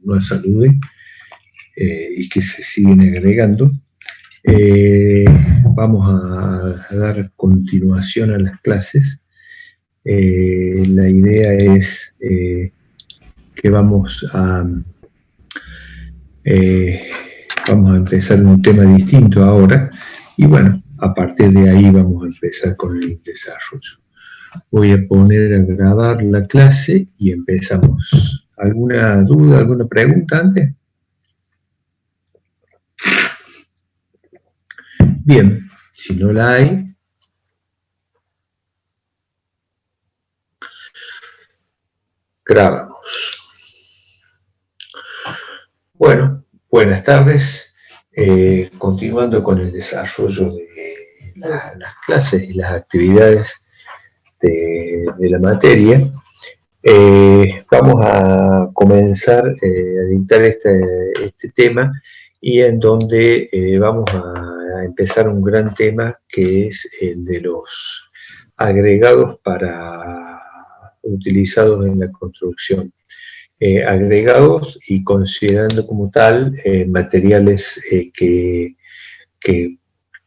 nos saluden y que se siguen agregando. Vamos a dar continuación a las clases. La idea es que vamos a empezar un tema distinto ahora y bueno, a partir de ahí vamos a empezar con el desarrollo. Voy a poner a grabar la clase y empezamos. ¿Alguna duda, alguna pregunta antes? Bien, si no la hay, grabamos. Bueno, buenas tardes. Continuando con el desarrollo de las clases y las actividades de la materia, vamos a comenzar a dictar este tema y en donde vamos a empezar un gran tema que es el de los agregados utilizados en la construcción. Agregados y considerando como tal materiales que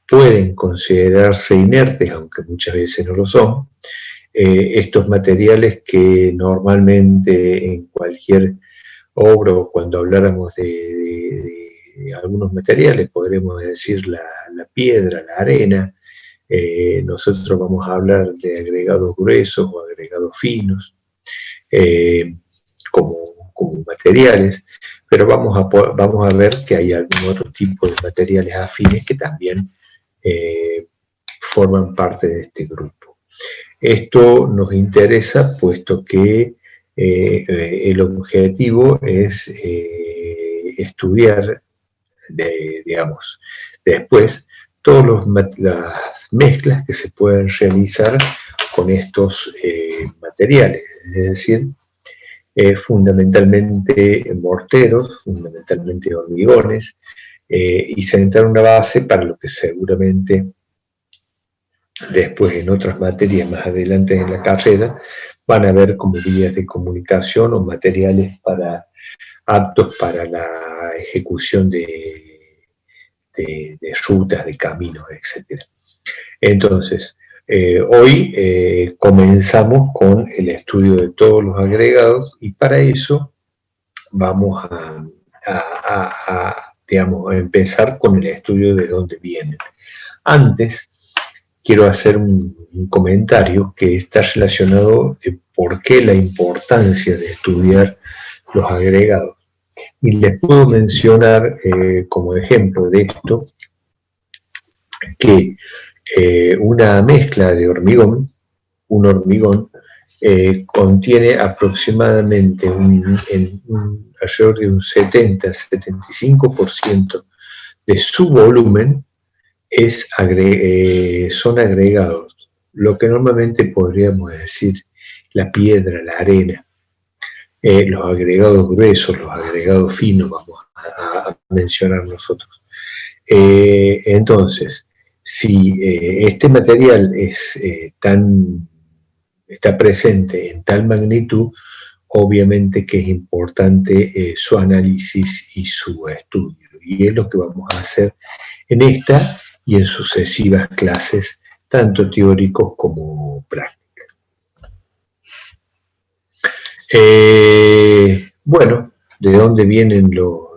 pueden considerarse inertes, aunque muchas veces no lo son. Estos materiales que normalmente en cualquier obra o cuando habláramos de algunos materiales, podremos decir la piedra, la arena, nosotros vamos a hablar de agregados gruesos o agregados finos, como materiales, pero vamos a ver que hay algún otro tipo de materiales afines que también forman parte de este grupo. Esto nos interesa puesto que el objetivo es estudiar, digamos, después todas las mezclas que se pueden realizar con estos materiales, es decir, fundamentalmente morteros, fundamentalmente hormigones, y sentar una base para lo que seguramente después en otras materias más adelante en la carrera van a ver como vías de comunicación o materiales aptos para la ejecución de rutas, de caminos, etc. Entonces, hoy comenzamos con el estudio de todos los agregados y para eso vamos a empezar con el estudio de dónde vienen. Antes, quiero hacer un comentario que está relacionado de por qué la importancia de estudiar los agregados. Y les puedo mencionar como ejemplo de esto que una mezcla de hormigón, un hormigón, contiene aproximadamente alrededor de un 70-75% de su volumen son agregados, lo que normalmente podríamos decir la piedra, la arena, los agregados gruesos, los agregados finos, vamos a mencionar nosotros. Entonces, si este material está presente en tal magnitud, obviamente que es importante su análisis y su estudio, y es lo que vamos a hacer en esta y en sucesivas clases, tanto teóricos como prácticas. Bueno, ¿de dónde vienen los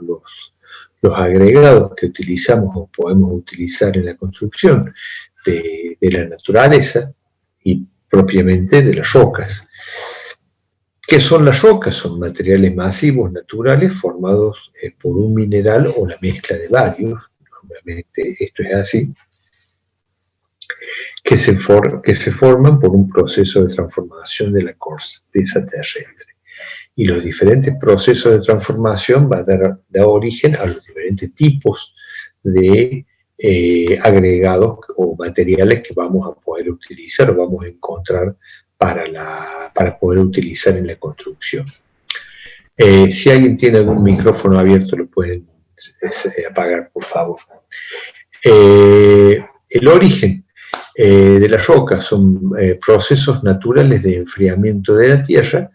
agregados que utilizamos o podemos utilizar en la construcción? De la naturaleza y propiamente de las rocas. ¿Qué son las rocas? Son materiales masivos naturales formados por un mineral o la mezcla de varios, obviamente esto es así, que se forman por un proceso de transformación de la corteza terrestre. Y los diferentes procesos de transformación van a dar origen a los diferentes tipos de agregados o materiales que vamos a poder utilizar o vamos a encontrar para poder utilizar en la construcción. Si alguien tiene algún micrófono abierto, lo pueden apagar, por favor. El origen de las rocas son procesos naturales de enfriamiento de la Tierra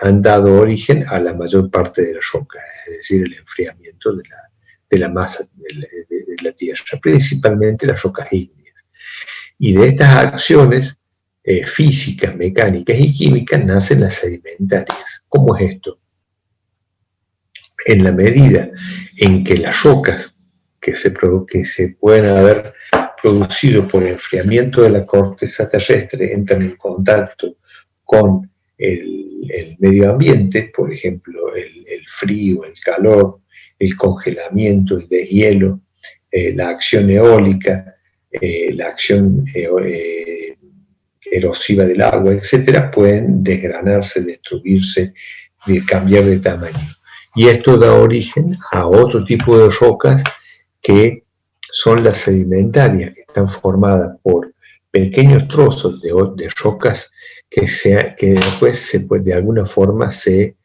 han dado origen a la mayor parte de las rocas, es decir, el enfriamiento de la masa de la Tierra, principalmente las rocas ígneas. Y de estas acciones físicas, mecánicas y químicas nacen las sedimentarias. ¿Cómo es esto? En la medida en que las rocas que se pueden haber producido por enfriamiento de la corteza terrestre entran en contacto con el medio ambiente, por ejemplo, el frío, el calor, el congelamiento, el deshielo, la acción eólica, la acción erosiva del agua, etcétera, pueden desgranarse, destruirse, cambiar de tamaño. Y esto da origen a otro tipo de rocas que son las sedimentarias, que están formadas por pequeños trozos de rocas que después de alguna forma se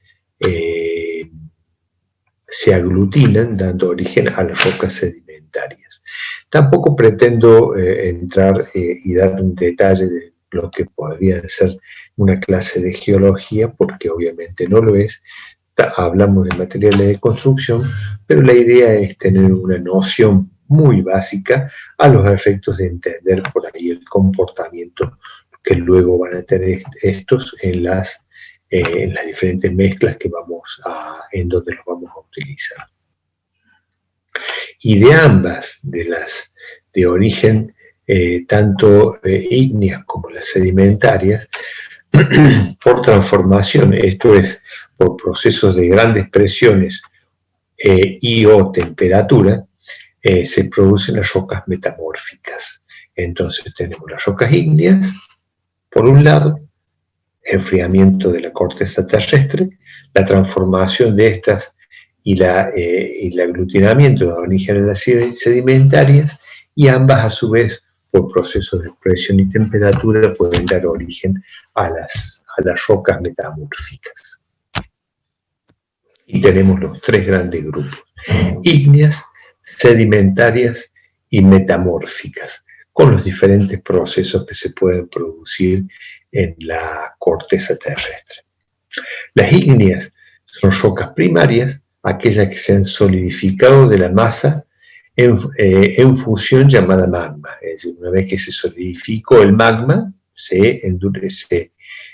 aglutinan, dando origen a las rocas sedimentarias. Tampoco pretendo entrar y dar un detalle de lo que podría ser una clase de geología, porque obviamente no lo es. Hablamos de materiales de construcción, pero la idea es tener una noción muy básica a los efectos de entender por ahí el comportamiento que luego van a tener estos en las diferentes mezclas que en donde los vamos a utilizar. Y de ambas, de origen tanto ígneas como las sedimentarias, por transformación, esto es, por procesos de grandes presiones y o temperatura, se producen las rocas metamórficas. Entonces tenemos las rocas ígneas, por un lado, enfriamiento de la corteza terrestre, la transformación de estas y el aglutinamiento de origen en las sedimentarias, y ambas a su vez por procesos de presión y temperatura pueden dar origen a las rocas metamórficas. Y tenemos los tres grandes grupos: ígneas, sedimentarias y metamórficas, con los diferentes procesos que se pueden producir en la corteza terrestre. Las ígneas son rocas primarias, aquellas que se han solidificado de la masa en fusión llamada magma. Es decir, una vez que se solidificó el magma, se endurece,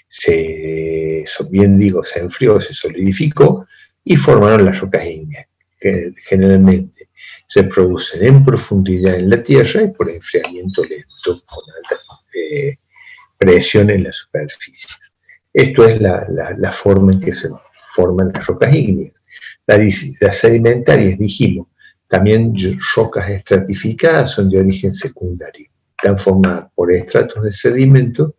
se enfrió, se solidificó y formaron las rocas ígneas, que generalmente se producen en profundidad en la Tierra y por enfriamiento lento con alta presión en la superficie. Esto es la forma en que se forman las rocas ígneas. Las sedimentarias, dijimos, también rocas estratificadas, son de origen secundario. Están formadas por estratos de sedimento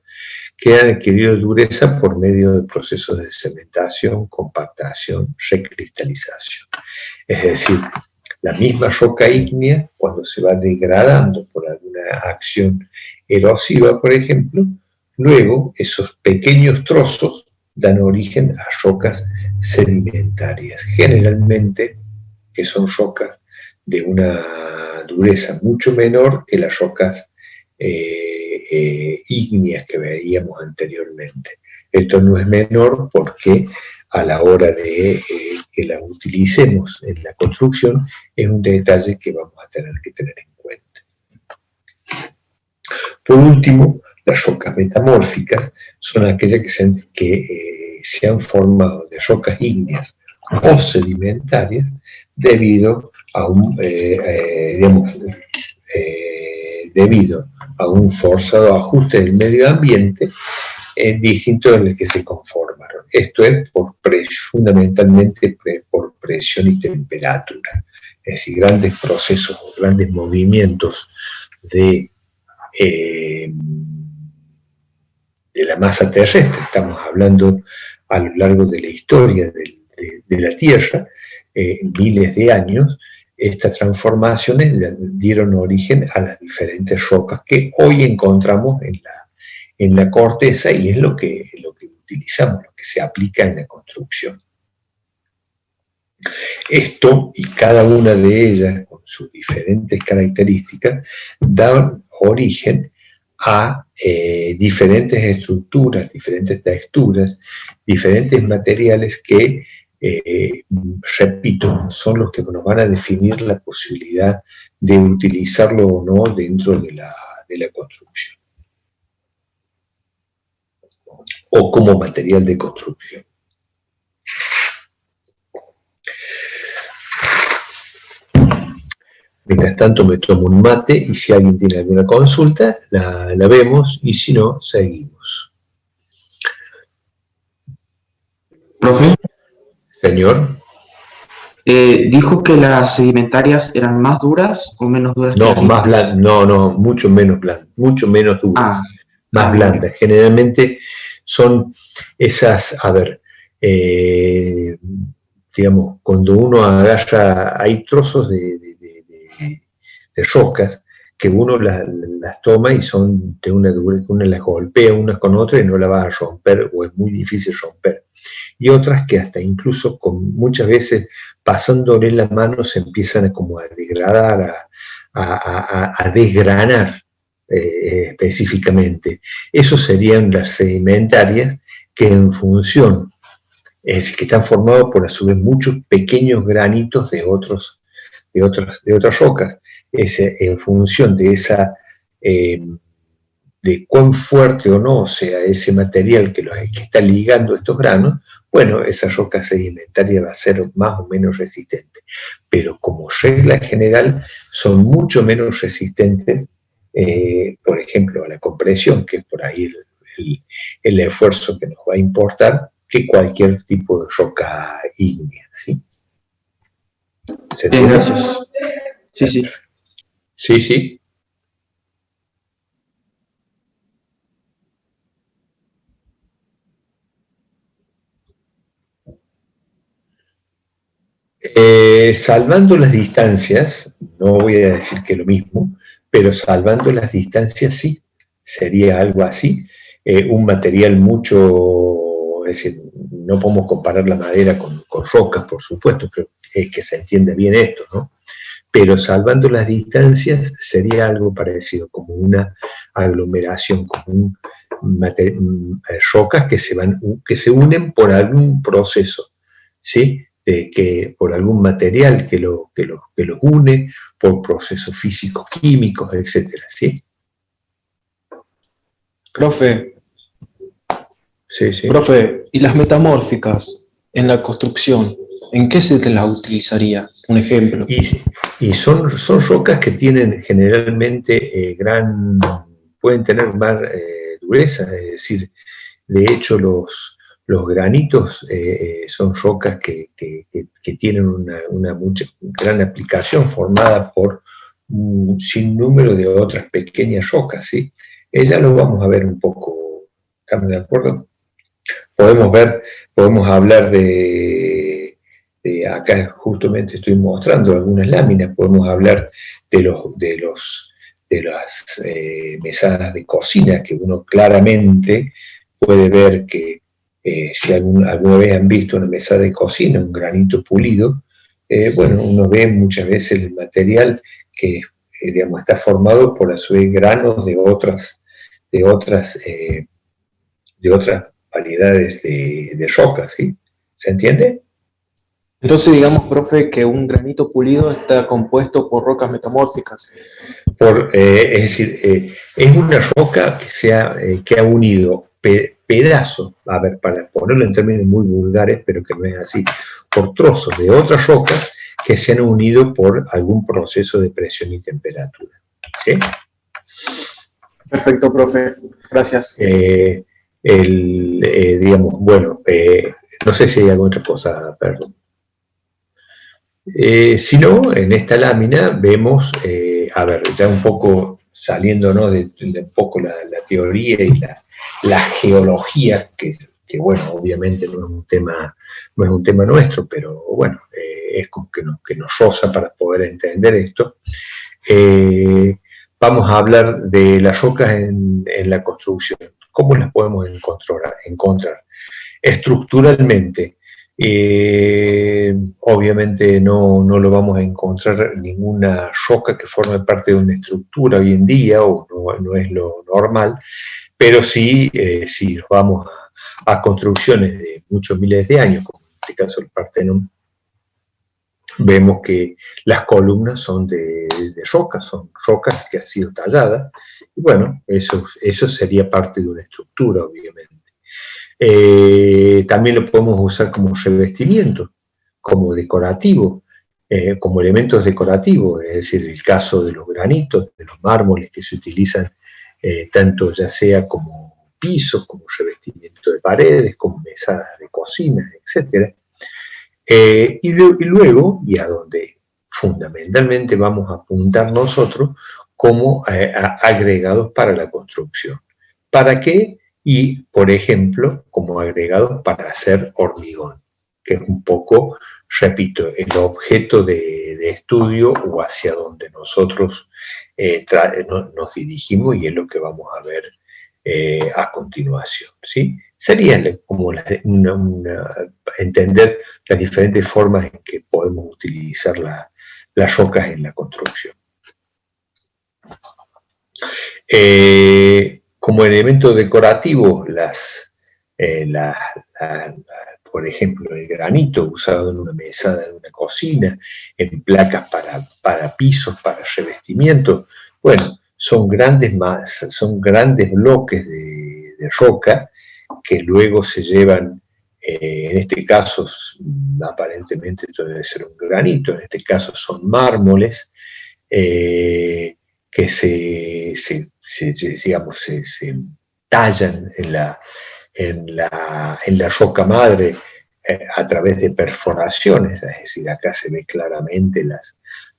que han adquirido dureza por medio de procesos de cementación, compactación, recristalización. Es decir, la misma roca ígnea, cuando se va degradando por alguna acción erosiva, por ejemplo, luego esos pequeños trozos dan origen a rocas sedimentarias, generalmente que son rocas de una dureza mucho menor que las rocas ígneas que veíamos anteriormente. Esto no es menor porque a la hora de que la utilicemos en la construcción es un detalle que vamos a tener que tener en cuenta. Por último, las rocas metamórficas son aquellas que se han formado de rocas ígneas o sedimentarias debido a un forzado ajuste del medio ambiente distinto del que se conformaron. Esto es fundamentalmente por presión y temperatura. Es decir, grandes procesos o grandes movimientos de la masa terrestre. Estamos hablando a lo largo de la historia de la Tierra, miles de años. Estas transformaciones dieron origen a las diferentes rocas que hoy encontramos en la corteza, y es lo que utilizamos, lo que se aplica en la construcción. Esto y cada una de ellas, con sus diferentes características, dan origen a diferentes estructuras, diferentes texturas, diferentes materiales que, repito, son los que nos van a definir la posibilidad de utilizarlo o no dentro de la construcción, o como material de construcción. Mientras tanto me tomo un mate y si alguien tiene alguna consulta, la vemos y si no, seguimos. Profe. Señor. ¿Dijo que las sedimentarias eran más duras o menos duras? No, más blandas, no, mucho menos blandas, mucho menos duras, más blandas. Generalmente son esas, a ver, digamos, cuando uno agarra, hay trozos de rocas que uno las toma y son de una dureza, uno las golpea unas con otras y no la va a romper o es muy difícil romper. Y otras que hasta incluso muchas veces pasándole la mano se empiezan como a degradar, a desgranar específicamente. Esos serían las sedimentarias que en función, es que están formados por a su vez muchos pequeños granitos de otras rocas. En función de esa, de cuán fuerte o no sea ese material que está ligando estos granos, bueno, esa roca sedimentaria va a ser más o menos resistente. Pero como regla general, son mucho menos resistentes, por ejemplo, a la compresión, que es por ahí el esfuerzo que nos va a importar, que cualquier tipo de roca ígnea, ¿sí? Gracias. Sí. Sí. Salvando las distancias, no voy a decir que lo mismo, pero salvando las distancias sí, sería algo así. Un material mucho, es decir, no podemos comparar la madera con rocas, por supuesto, pero es que se entiende bien esto, ¿no? Pero salvando las distancias sería algo parecido, como una aglomeración, como rocas que se unen por algún proceso, ¿sí? Por algún material que los une, por procesos físicos, químicos, etcétera, ¿sí? Profe. Sí. Profe, ¿y las metamórficas en la construcción? ¿En qué se te las utilizaría? Un ejemplo. Y son rocas que tienen generalmente pueden tener más dureza, es decir, de hecho los granitos son rocas que tienen una gran aplicación formada por un sinnúmero de otras pequeñas rocas, ¿sí? Ya lo vamos a ver un poco, ¿estamos de acuerdo? Podemos hablar de acá justamente estoy mostrando algunas láminas, podemos hablar de las mesadas de cocina, que uno claramente puede ver que si alguna vez han visto una mesada de cocina, un granito pulido, bueno, uno ve muchas veces el material que digamos, está formado por a su vez granos de otras variedades de rocas, ¿sí? ¿Se entiende? Entonces digamos, profe, que un granito pulido está compuesto por rocas metamórficas. Es decir, es una roca que ha unido pedazos, a ver, para ponerlo en términos muy vulgares, pero que no es así, por trozos de otras rocas que se han unido por algún proceso de presión y temperatura, ¿sí? Perfecto, profe. Gracias. Digamos, bueno, no sé si hay alguna otra cosa, perdón. Si no, en esta lámina vemos, a ver, ya un poco saliéndonos de un poco la teoría y la geología, que bueno, obviamente no es un tema nuestro, pero bueno, es como que nos roza para poder entender esto. Vamos a hablar de las rocas en la construcción. ¿Cómo las podemos encontrar? Estructuralmente, Obviamente no lo vamos a encontrar ninguna roca que forme parte de una estructura hoy en día, o no es lo normal, pero sí, si nos vamos a construcciones de muchos miles de años, como en este caso el Partenón, vemos que las columnas son de rocas, son rocas que han sido talladas, y bueno, eso sería parte de una estructura, obviamente. También lo podemos usar como revestimiento, como decorativo, como elementos decorativos, es decir, el caso de los granitos, de los mármoles que se utilizan tanto ya sea como pisos, como revestimiento de paredes, como mesadas de cocina, etc. Y luego, y a donde fundamentalmente vamos a apuntar nosotros, como agregados para la construcción. ¿Para qué? Y, por ejemplo, como agregados para hacer hormigón, que es un poco, repito, el objeto de estudio o hacia donde nosotros nos dirigimos, y es lo que vamos a ver a continuación, ¿sí? Sería como entender las diferentes formas en que podemos utilizar las rocas en la construcción. Como elemento decorativo, por ejemplo, el granito usado en una mesada de una cocina, en placas para pisos, para revestimiento, bueno, son grandes bloques de roca que luego se llevan, en este caso aparentemente esto debe ser un granito, en este caso son mármoles, que se tallan en la roca madre a través de perforaciones, es decir, acá se ve claramente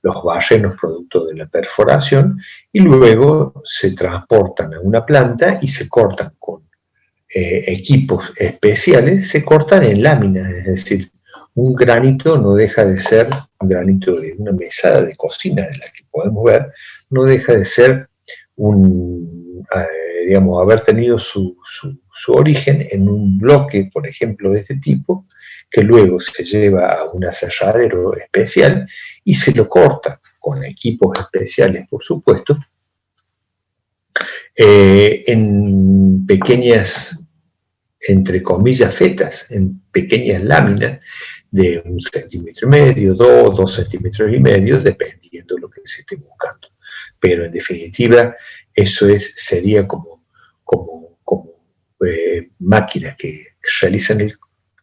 los barrenos producto de la perforación, y luego se transportan a una planta y se cortan con equipos especiales, se cortan en láminas, es decir, un granito no deja de ser, un granito de una mesada de cocina de la que podemos ver, no deja de ser digamos, haber tenido su origen en un bloque, por ejemplo, de este tipo, que luego se lleva a un aserradero especial y se lo corta con equipos especiales, por supuesto, en pequeñas, entre comillas, fetas, en pequeñas láminas de 1,5 centímetros, 2 centímetros y medio, dependiendo de lo que se esté buscando. Pero en definitiva, eso sería como máquinas que realizan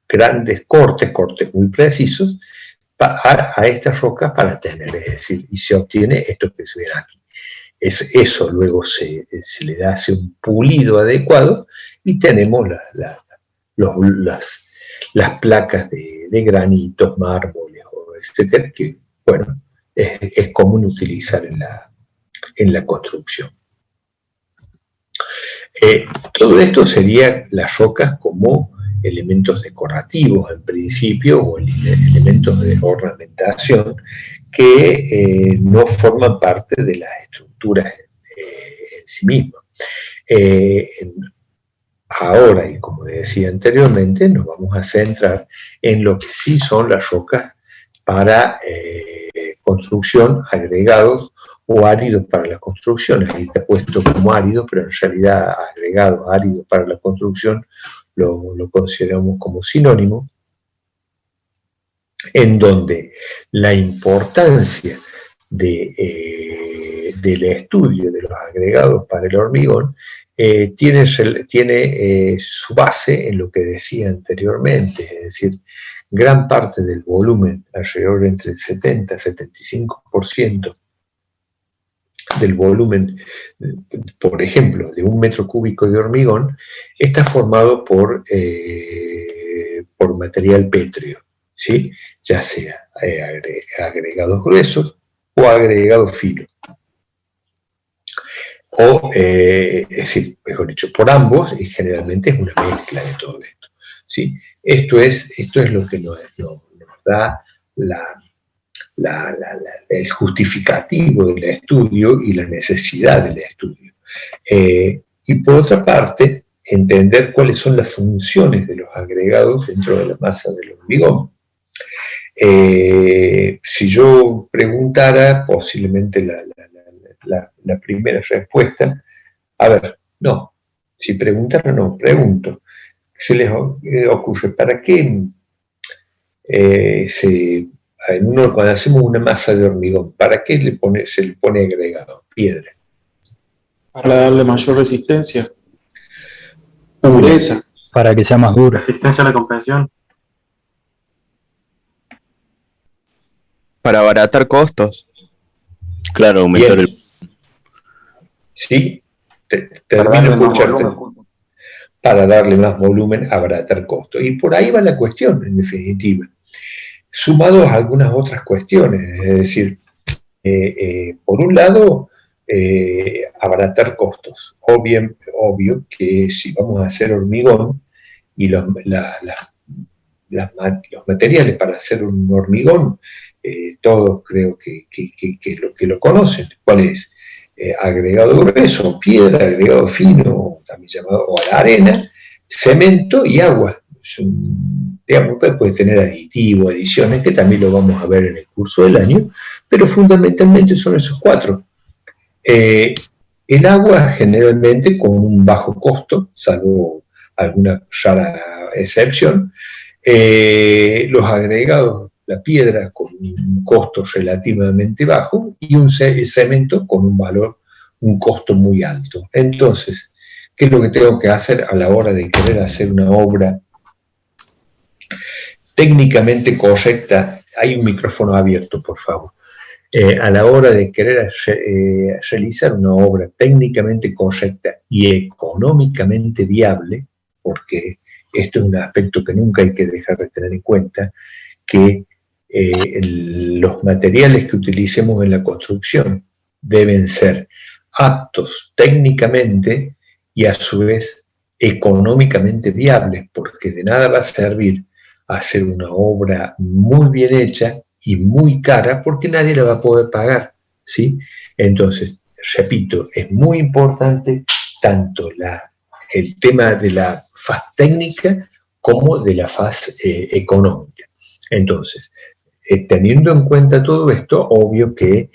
grandes cortes muy precisos a estas rocas para tener, es decir, y se obtiene esto que se ve aquí. Eso luego se le hace un pulido adecuado y tenemos las placas de granitos, mármoles, etcétera, que, bueno, es común utilizar en la construcción. Todo esto sería las rocas como elementos decorativos en principio, o elementos de ornamentación que no forman parte de las estructuras en sí mismas. Ahora, y como decía anteriormente, nos vamos a centrar en lo que sí son las rocas para construcción, agregados o áridos para la construcción. Ahí está puesto como árido, pero en realidad agregados, áridos para la construcción, lo consideramos como sinónimo, en donde la importancia del estudio de los agregados para el hormigón tiene su base en lo que decía anteriormente, es decir, gran parte del volumen, alrededor entre el 70 y 75% del volumen, por ejemplo, de 1 metro cúbico de hormigón, está formado por material pétreo, ¿sí? Ya sea agregados gruesos o agregados finos. O, es decir, mejor dicho, por ambos, y generalmente es una mezcla de todo esto, ¿sí? Esto es lo que nos da el justificativo del estudio y la necesidad del estudio. Y por otra parte, entender cuáles son las funciones de los agregados dentro de la masa del hormigón. Si yo preguntara, posiblemente la primera respuesta, a ver, no, si preguntara no, pregunto, se les ocurre, ¿para qué cuando hacemos una masa de hormigón, ¿para qué se le pone agregado? Piedra. Para darle mayor resistencia, dureza. Para que sea más dura. Resistencia a la compresión. Para abaratar costos. Claro, aumentar el... Sí, termino de escucharte. Para darle más volumen, abaratar costos. Y por ahí va la cuestión, en definitiva. Sumados a algunas otras cuestiones, es decir, por un lado, abaratar costos. Obvio que si vamos a hacer hormigón y los materiales para hacer un hormigón, todos creo que lo conocen. ¿Cuál es? Agregado grueso, piedra, agregado fino, también llamado a la arena, cemento y agua. Digamos, puede tener aditivos, adiciones, que también lo vamos a ver en el curso del año, pero fundamentalmente son esos cuatro. El agua generalmente con un bajo costo, salvo alguna rara excepción. Los agregados, la piedra con un costo relativamente bajo y el cemento con un costo muy alto. Entonces, ¿qué es lo que tengo que hacer a la hora de querer hacer una obra técnicamente correcta? Hay un micrófono abierto, por favor. A la hora de querer realizar una obra técnicamente correcta y económicamente viable, porque esto es un aspecto que nunca hay que dejar de tener en cuenta, que los materiales que utilicemos en la construcción deben ser aptos técnicamente y a su vez económicamente viables, porque de nada va a servir hacer una obra muy bien hecha y muy cara, porque nadie la va a poder pagar, ¿sí? Entonces, repito, es muy importante tanto el tema de la faz técnica como de la faz económica. Entonces, teniendo en cuenta todo esto, obvio que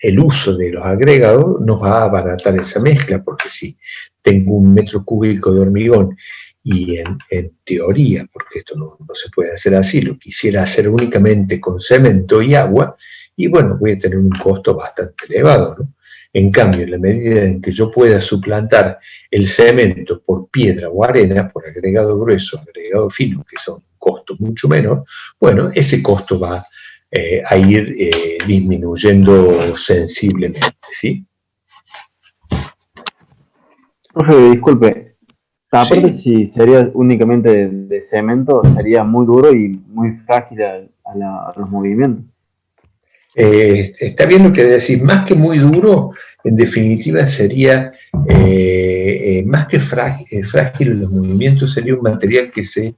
el uso de los agregados nos va a abaratar esa mezcla, porque si tengo 1 metro cúbico de hormigón y en teoría, porque esto no se puede hacer así, lo quisiera hacer únicamente con cemento y agua, y bueno, voy a tener un costo bastante elevado, ¿no? En cambio, en la medida en que yo pueda suplantar el cemento por piedra o arena, por agregado grueso, agregado fino, que son costos mucho menor, bueno, ese costo va a ir disminuyendo sensiblemente, ¿sí? Profe, disculpe. Aparte, Sí. si sería únicamente de cemento, sería muy duro y muy frágil a los movimientos. Está bien lo que decís, más que muy duro, en definitiva sería, más que frágil en los movimientos, sería un material que se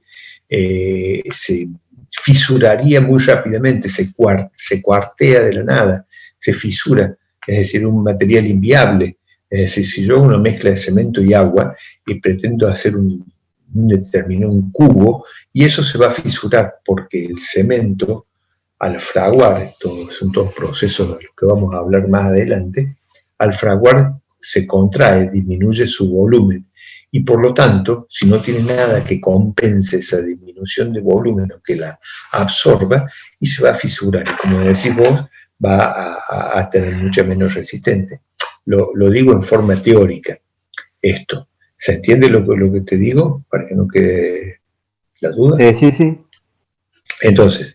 fisuraría muy rápidamente, se cuartea de la nada, se fisura, es decir, un material inviable. Es decir, si yo hago una mezcla de cemento y agua y pretendo hacer un cubo, y eso se va a fisurar porque el cemento, al fraguar, son todos procesos de los que vamos a hablar más adelante, al fraguar se contrae, disminuye su volumen, y por lo tanto, si no tiene nada que compense esa disminución de volumen o que la absorba, y se va a fisurar, y como decís vos, va a tener mucha menos resistencia. Lo digo en forma teórica, esto. ¿Se entiende lo que te digo? Para que no quede la duda. Sí. Entonces,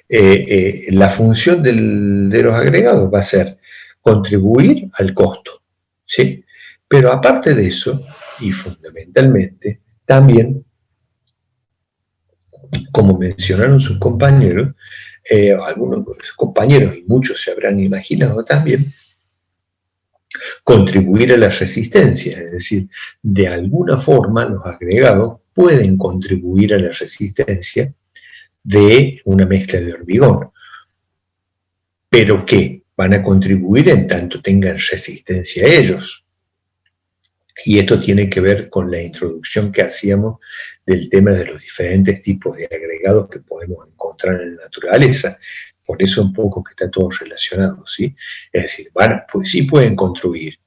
la función de los agregados va a ser contribuir al costo, ¿sí? Pero aparte de eso, y fundamentalmente, también, como mencionaron sus compañeros, algunos compañeros y muchos se habrán imaginado también, contribuir a la resistencia, es decir, de alguna forma los agregados pueden contribuir a la resistencia de una mezcla de hormigón, pero que van a contribuir en tanto tengan resistencia a ellos. Y esto tiene que ver con la introducción que hacíamos del tema de los diferentes tipos de agregados que podemos encontrar en la naturaleza. Por eso un poco que está todo relacionado, ¿sí? Es decir, bueno, pues sí pueden contribuir,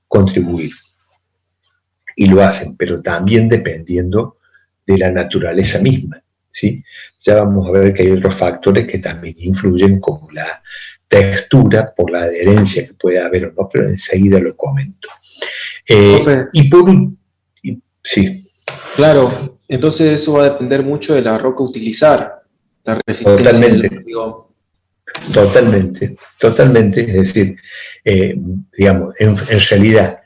y lo hacen, pero también dependiendo de la naturaleza misma, ¿sí? Ya vamos a ver que hay otros factores que también influyen, como la textura, por la adherencia que puede haber o no, pero enseguida lo comento. Profe, Y por un... sí, claro, entonces eso va a depender mucho de la roca a utilizar, la resistencia totalmente. del hormigón. Totalmente, es decir, digamos, en realidad,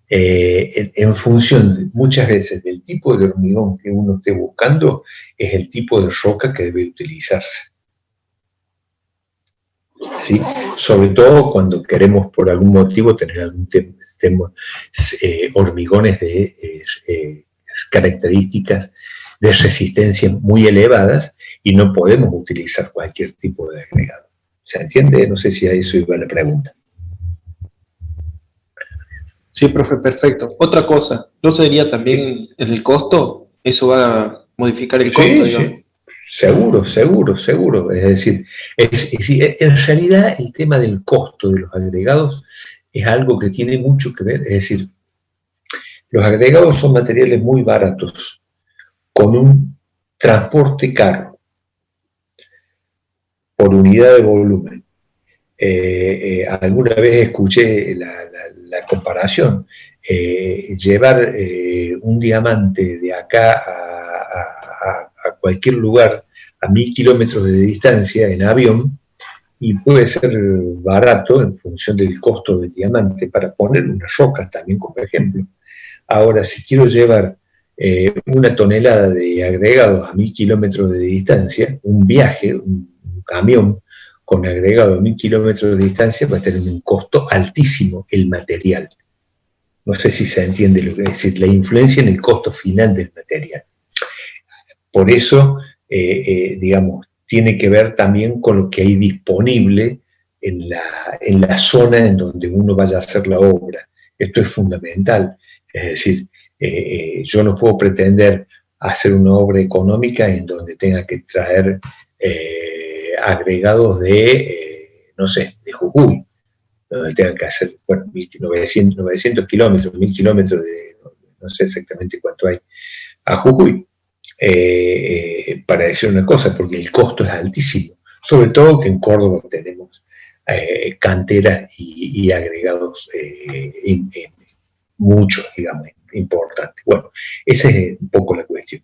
en función muchas veces del tipo de hormigón que uno esté buscando, es el tipo de roca que debe utilizarse. ¿Sí? Sobre todo cuando queremos por algún motivo tener algún hormigones de características de resistencia muy elevadas y no podemos utilizar cualquier tipo de agregado. ¿Se entiende? No sé si a eso iba la pregunta. Sí, profe, perfecto. Otra cosa, ¿no sería también el costo? ¿Eso va a modificar el costo, digamos? Sí, seguro. Es decir, en realidad el tema del costo de los agregados es algo que tiene mucho que ver. Es decir, los agregados son materiales muy baratos, con un transporte caro, por unidad de volumen. Alguna vez escuché la comparación. Llevar un diamante de acá a cualquier lugar a 1000 kilómetros de distancia en avión, y puede ser barato en función del costo del diamante, para poner unas rocas también como ejemplo. Ahora, si quiero llevar una tonelada de agregados a 1000 kilómetros de distancia, un viaje, un camión con agregado a 1000 kilómetros de distancia, va a tener un costo altísimo el material. No sé si se entiende lo que es decir, la influencia en el costo final del material. Por eso, digamos, tiene que ver también con lo que hay disponible en la zona en donde uno vaya a hacer la obra. Esto es fundamental. Es decir, yo no puedo pretender hacer una obra económica en donde tenga que traer agregados de, no sé, de Jujuy, donde tenga que hacer, bueno, 900 kilómetros, 1000 kilómetros no sé exactamente cuánto hay, a Jujuy, para decir una cosa, porque el costo es altísimo, sobre todo que en Córdoba tenemos canteras y agregados muchos, digamos, importantes. Bueno, esa es un poco la cuestión.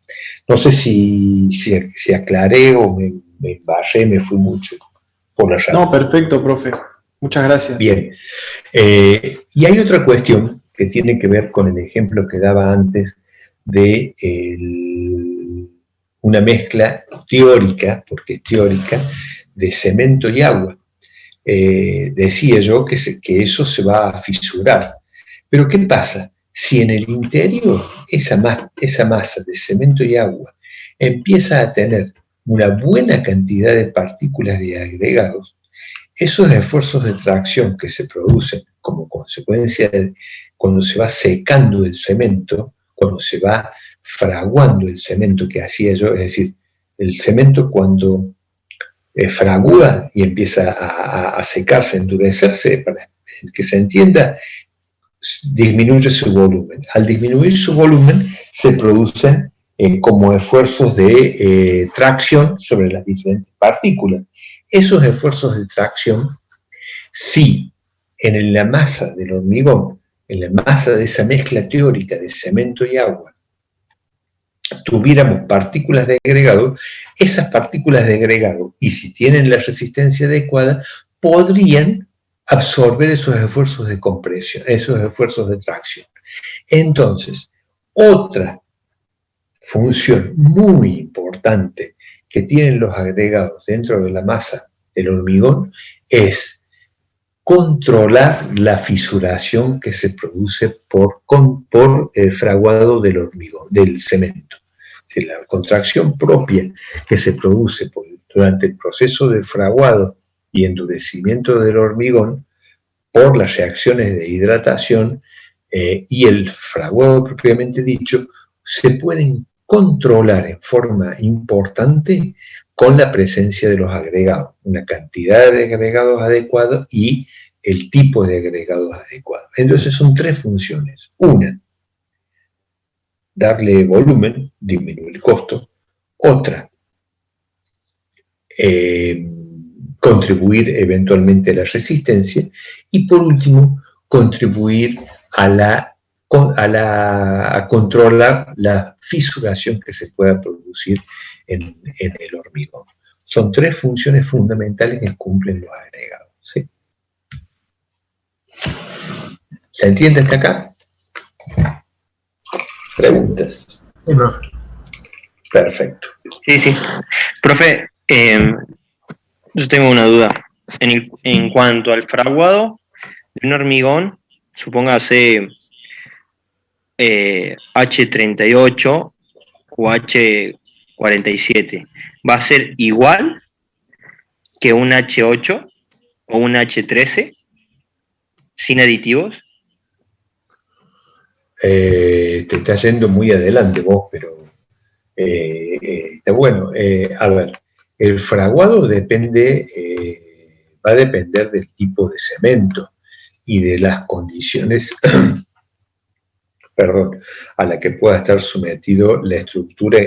No sé si aclaré o me embarré, me fui mucho por la rama. No, perfecto, profe. Muchas gracias. Bien. Y hay otra cuestión que tiene que ver con el ejemplo que daba antes de una mezcla teórica, porque es teórica, de cemento y agua. Decía yo que eso se va a fisurar. Pero ¿qué pasa? Si en el interior esa masa de cemento y agua empieza a tener una buena cantidad de partículas de agregados, esos esfuerzos de tracción que se producen como consecuencia de cuando se va secando el cemento, cuando se va fraguando el cemento que hacía yo, es decir, el cemento cuando fragua y empieza a secarse, a endurecerse, para que se entienda, disminuye su volumen. Al disminuir su volumen se producen como esfuerzos de tracción sobre las diferentes partículas. Esos esfuerzos de tracción, si en la masa del hormigón, en la masa de esa mezcla teórica de cemento y agua, tuviéramos partículas de agregado, esas partículas de agregado, y si tienen la resistencia adecuada, podrían absorber esos esfuerzos de compresión, esos esfuerzos de tracción. Entonces, otra función muy importante que tienen los agregados dentro de la masa del hormigón es controlar la fisuración que se produce por fraguado del hormigón, del cemento. Es decir, la contracción propia que se produce durante el proceso de fraguado y endurecimiento del hormigón por las reacciones de hidratación y el fraguado propiamente dicho se pueden controlar en forma importante con la presencia de los agregados, una cantidad de agregados adecuados y el tipo de agregados adecuados. Entonces son tres funciones. Una, darle volumen, disminuir el costo. Otra, contribuir eventualmente a la resistencia. Y por último, contribuir a controlar la fisuración que se pueda producir en el hormigón. Son tres funciones fundamentales que cumplen los agregados, ¿sí? ¿Se entiende hasta acá? ¿Preguntas? Sí, profe. Perfecto. Sí. Profe, yo tengo una duda. En cuanto al fraguado de un hormigón, supóngase H38 o H47, ¿va a ser igual que un H8 o un H13 sin aditivos? Te está yendo muy adelante vos, pero está bueno. A ver, el fraguado va a depender del tipo de cemento y de las condiciones a la que pueda estar sometido la estructura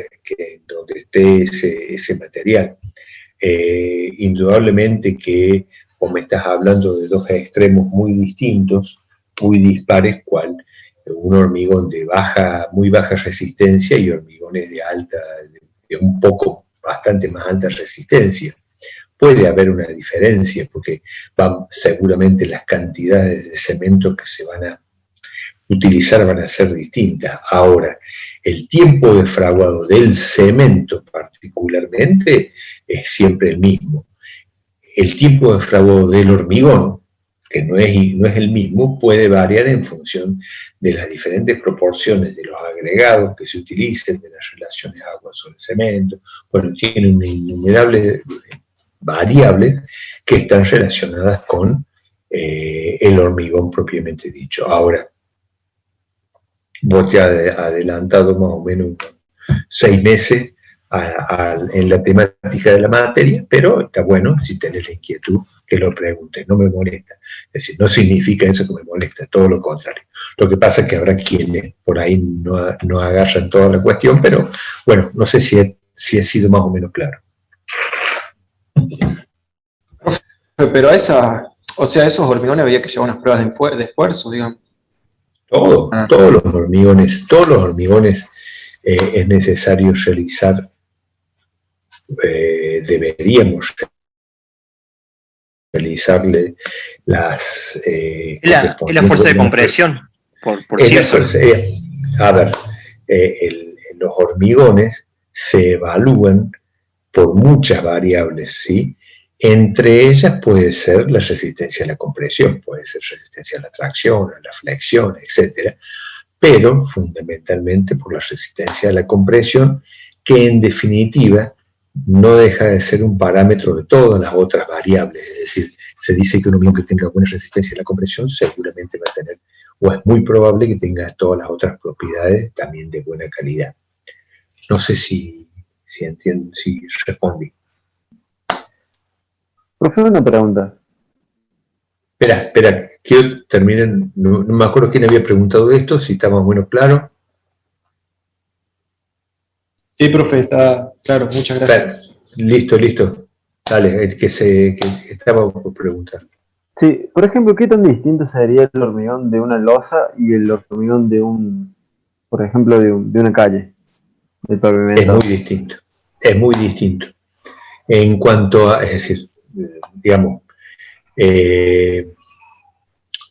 donde esté ese material. Indudablemente que vos me estás hablando de dos extremos muy distintos, muy dispares, cual un hormigón de muy baja resistencia y hormigones de bastante más alta resistencia. Puede haber una diferencia porque seguramente las cantidades de cemento que se van a utilizar van a ser distintas. Ahora, el tiempo de fraguado del cemento particularmente es siempre el mismo. El tiempo de fraguado del hormigón, que no es el mismo, puede variar en función de las diferentes proporciones de los agregados que se utilicen, de las relaciones agua sobre cemento. Bueno, tiene una innumerable variables que están relacionadas con el hormigón propiamente dicho. Ahora, vos te has adelantado más o menos 6 meses en la temática de la materia, pero está bueno, si tenés la inquietud, que lo preguntes, no me molesta. Es decir, no significa eso que me molesta, todo lo contrario. Lo que pasa es que habrá quienes por ahí no agarran toda la cuestión, pero bueno, no sé si he sido más o menos claro. Pero esos hormigones había que llevar unas pruebas de esfuerzo, digamos. Todos los hormigones es necesario realizar, deberíamos realizarle las... Es la fuerza de compresión, por cierto. A ver, los hormigones se evalúan por muchas variables, ¿sí? Entre ellas puede ser la resistencia a la compresión, puede ser resistencia a la tracción, a la flexión, etc. Pero fundamentalmente por la resistencia a la compresión, que en definitiva no deja de ser un parámetro de todas las otras variables. Es decir, se dice que un hormigón que tenga buena resistencia a la compresión seguramente va a tener, o es muy probable que tenga todas las otras propiedades también de buena calidad. No sé si entiendo, si respondí. Profe, una pregunta. Espera, quiero terminar, no me acuerdo quién había preguntado esto, si está más o menos claro. Sí, profe, está claro, muchas gracias. Listo. Dale, el que estaba por preguntar. Sí, por ejemplo, ¿qué tan distinto sería el hormigón de una losa y el hormigón de por ejemplo, de una calle, del pavimento? Es muy distinto. En cuanto a, es decir, digamos,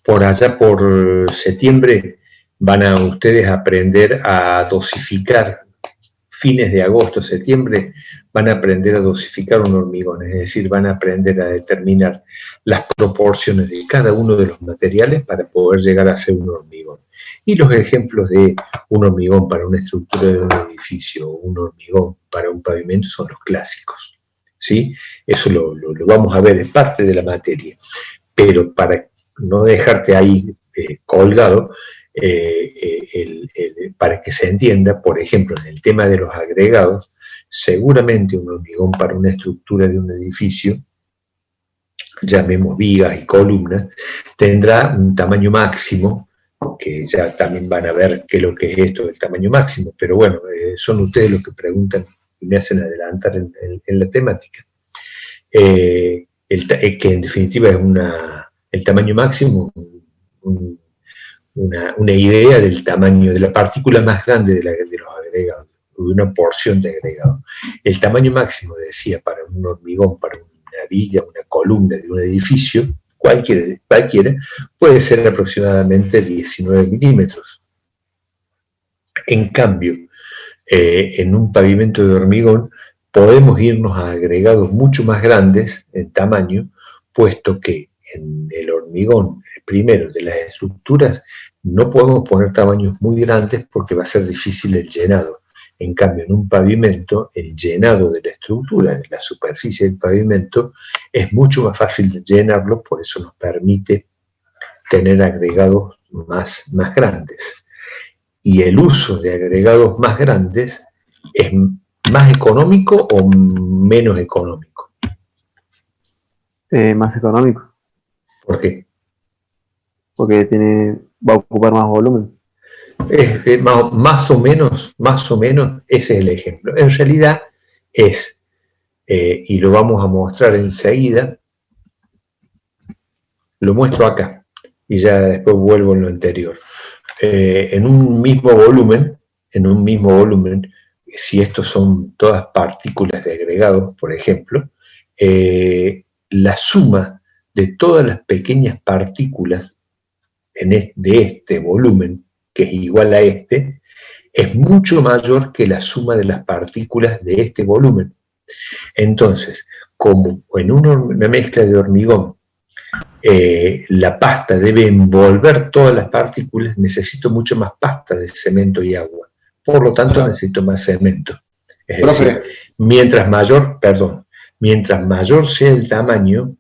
por allá por septiembre van a ustedes aprender a dosificar, fines de agosto, septiembre, van a aprender a dosificar un hormigón, es decir, van a aprender a determinar las proporciones de cada uno de los materiales para poder llegar a ser un hormigón. Y los ejemplos de un hormigón para una estructura de un edificio o un hormigón para un pavimento son los clásicos, ¿sí? Eso lo vamos a ver, es parte de la materia. Pero para no dejarte ahí colgado, para que se entienda, por ejemplo, en el tema de los agregados, seguramente un hormigón para una estructura de un edificio, llamemos vigas y columnas, tendrá un tamaño máximo, que ya también van a ver qué es lo que es esto del tamaño máximo, pero bueno, son ustedes los que preguntan y me hacen adelantar en la temática. Que en definitiva es el tamaño máximo, una idea del tamaño de la partícula más grande de los agregados, o de una porción de agregado. El tamaño máximo, decía, para un hormigón, para una viga, una columna de un edificio, cualquiera, puede ser aproximadamente 19 milímetros. En cambio, en un pavimento de hormigón podemos irnos a agregados mucho más grandes en tamaño, puesto que en el hormigón, primero, de las estructuras, no podemos poner tamaños muy grandes porque va a ser difícil el llenado. En cambio, en un pavimento, el llenado de la estructura, de la superficie del pavimento, es mucho más fácil de llenarlo, por eso nos permite tener agregados más grandes. Y el uso de agregados más grandes es más económico o menos económico. Más económico. ¿Por qué? Porque va a ocupar más volumen. Más o menos, ese es el ejemplo. En realidad es, y lo vamos a mostrar enseguida, lo muestro acá, y ya después vuelvo en lo anterior. En un mismo volumen, si estos son todas partículas de agregados, por ejemplo, la suma de todas las pequeñas partículas de este volumen, que es igual a este, es mucho mayor que la suma de las partículas de este volumen. Entonces, como en una mezcla de hormigón, la pasta debe envolver todas las partículas, necesito mucho más pasta de cemento y agua. Por lo tanto, necesito más cemento. Es decir, mientras mayor sea el tamaño,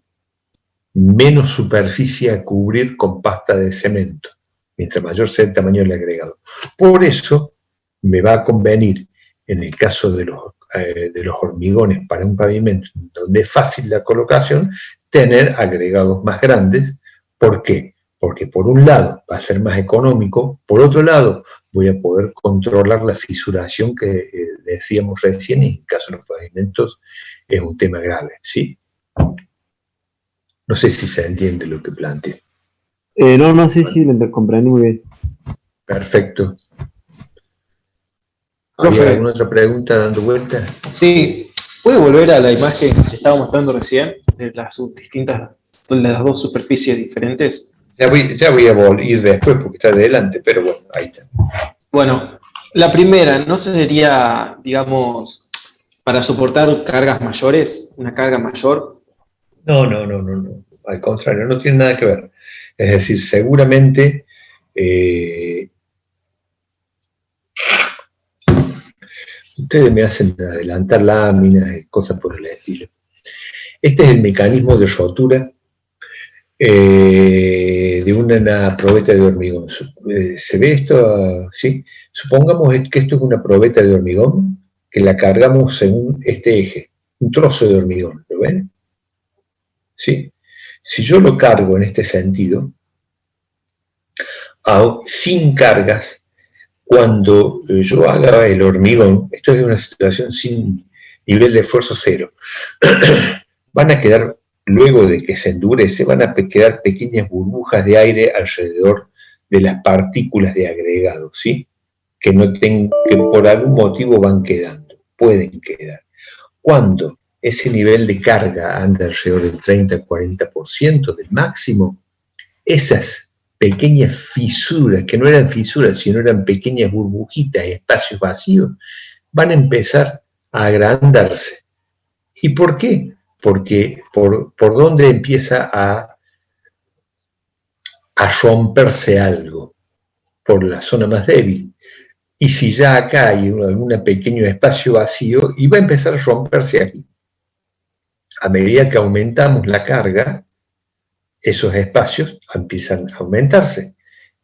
menos superficie a cubrir con pasta de cemento, mientras mayor sea el tamaño del agregado. Por eso me va a convenir, en el caso de los hormigones para un pavimento, donde es fácil la colocación, tener agregados más grandes. ¿Por qué? Porque por un lado va a ser más económico, por otro lado voy a poder controlar la fisuración que decíamos recién, y en el caso de los pavimentos es un tema grave, ¿sí? No sé si se entiende lo que planteo. No, sí, lo comprendí muy bien. Perfecto. ¿Hay alguna otra pregunta dando vuelta? Sí, ¿puede volver a la imagen que estaba mostrando recién, de las dos superficies diferentes? Ya voy a ir después porque está adelante, pero bueno, ahí está. Bueno, la primera, ¿no sería, digamos, para soportar cargas mayores, una carga mayor? No. Al contrario, no tiene nada que ver. Es decir, seguramente ustedes me hacen adelantar láminas y cosas por el estilo. Este es el mecanismo de rotura de una probeta de hormigón. ¿Se ve esto? ¿Sí? Supongamos que esto es una probeta de hormigón que la cargamos según este eje, un trozo de hormigón, ¿lo ven? ¿Sí? Si yo lo cargo en este sentido, sin cargas, cuando yo haga el hormigón, esto es una situación sin nivel de esfuerzo cero, van a quedar, luego de que se endurece, van a quedar pequeñas burbujas de aire alrededor de las partículas de agregado, ¿sí? Que por algún motivo van quedando, pueden quedar. Cuando ese nivel de carga anda alrededor del 30-40% del máximo, esas pequeñas fisuras, que no eran fisuras, sino eran pequeñas burbujitas, espacios vacíos, van a empezar a agrandarse. ¿Y por qué? Porque por dónde empieza a romperse algo, por la zona más débil. Y si ya acá hay algún pequeño espacio vacío, y va a empezar a romperse aquí. A medida que aumentamos la carga, esos espacios empiezan a aumentarse.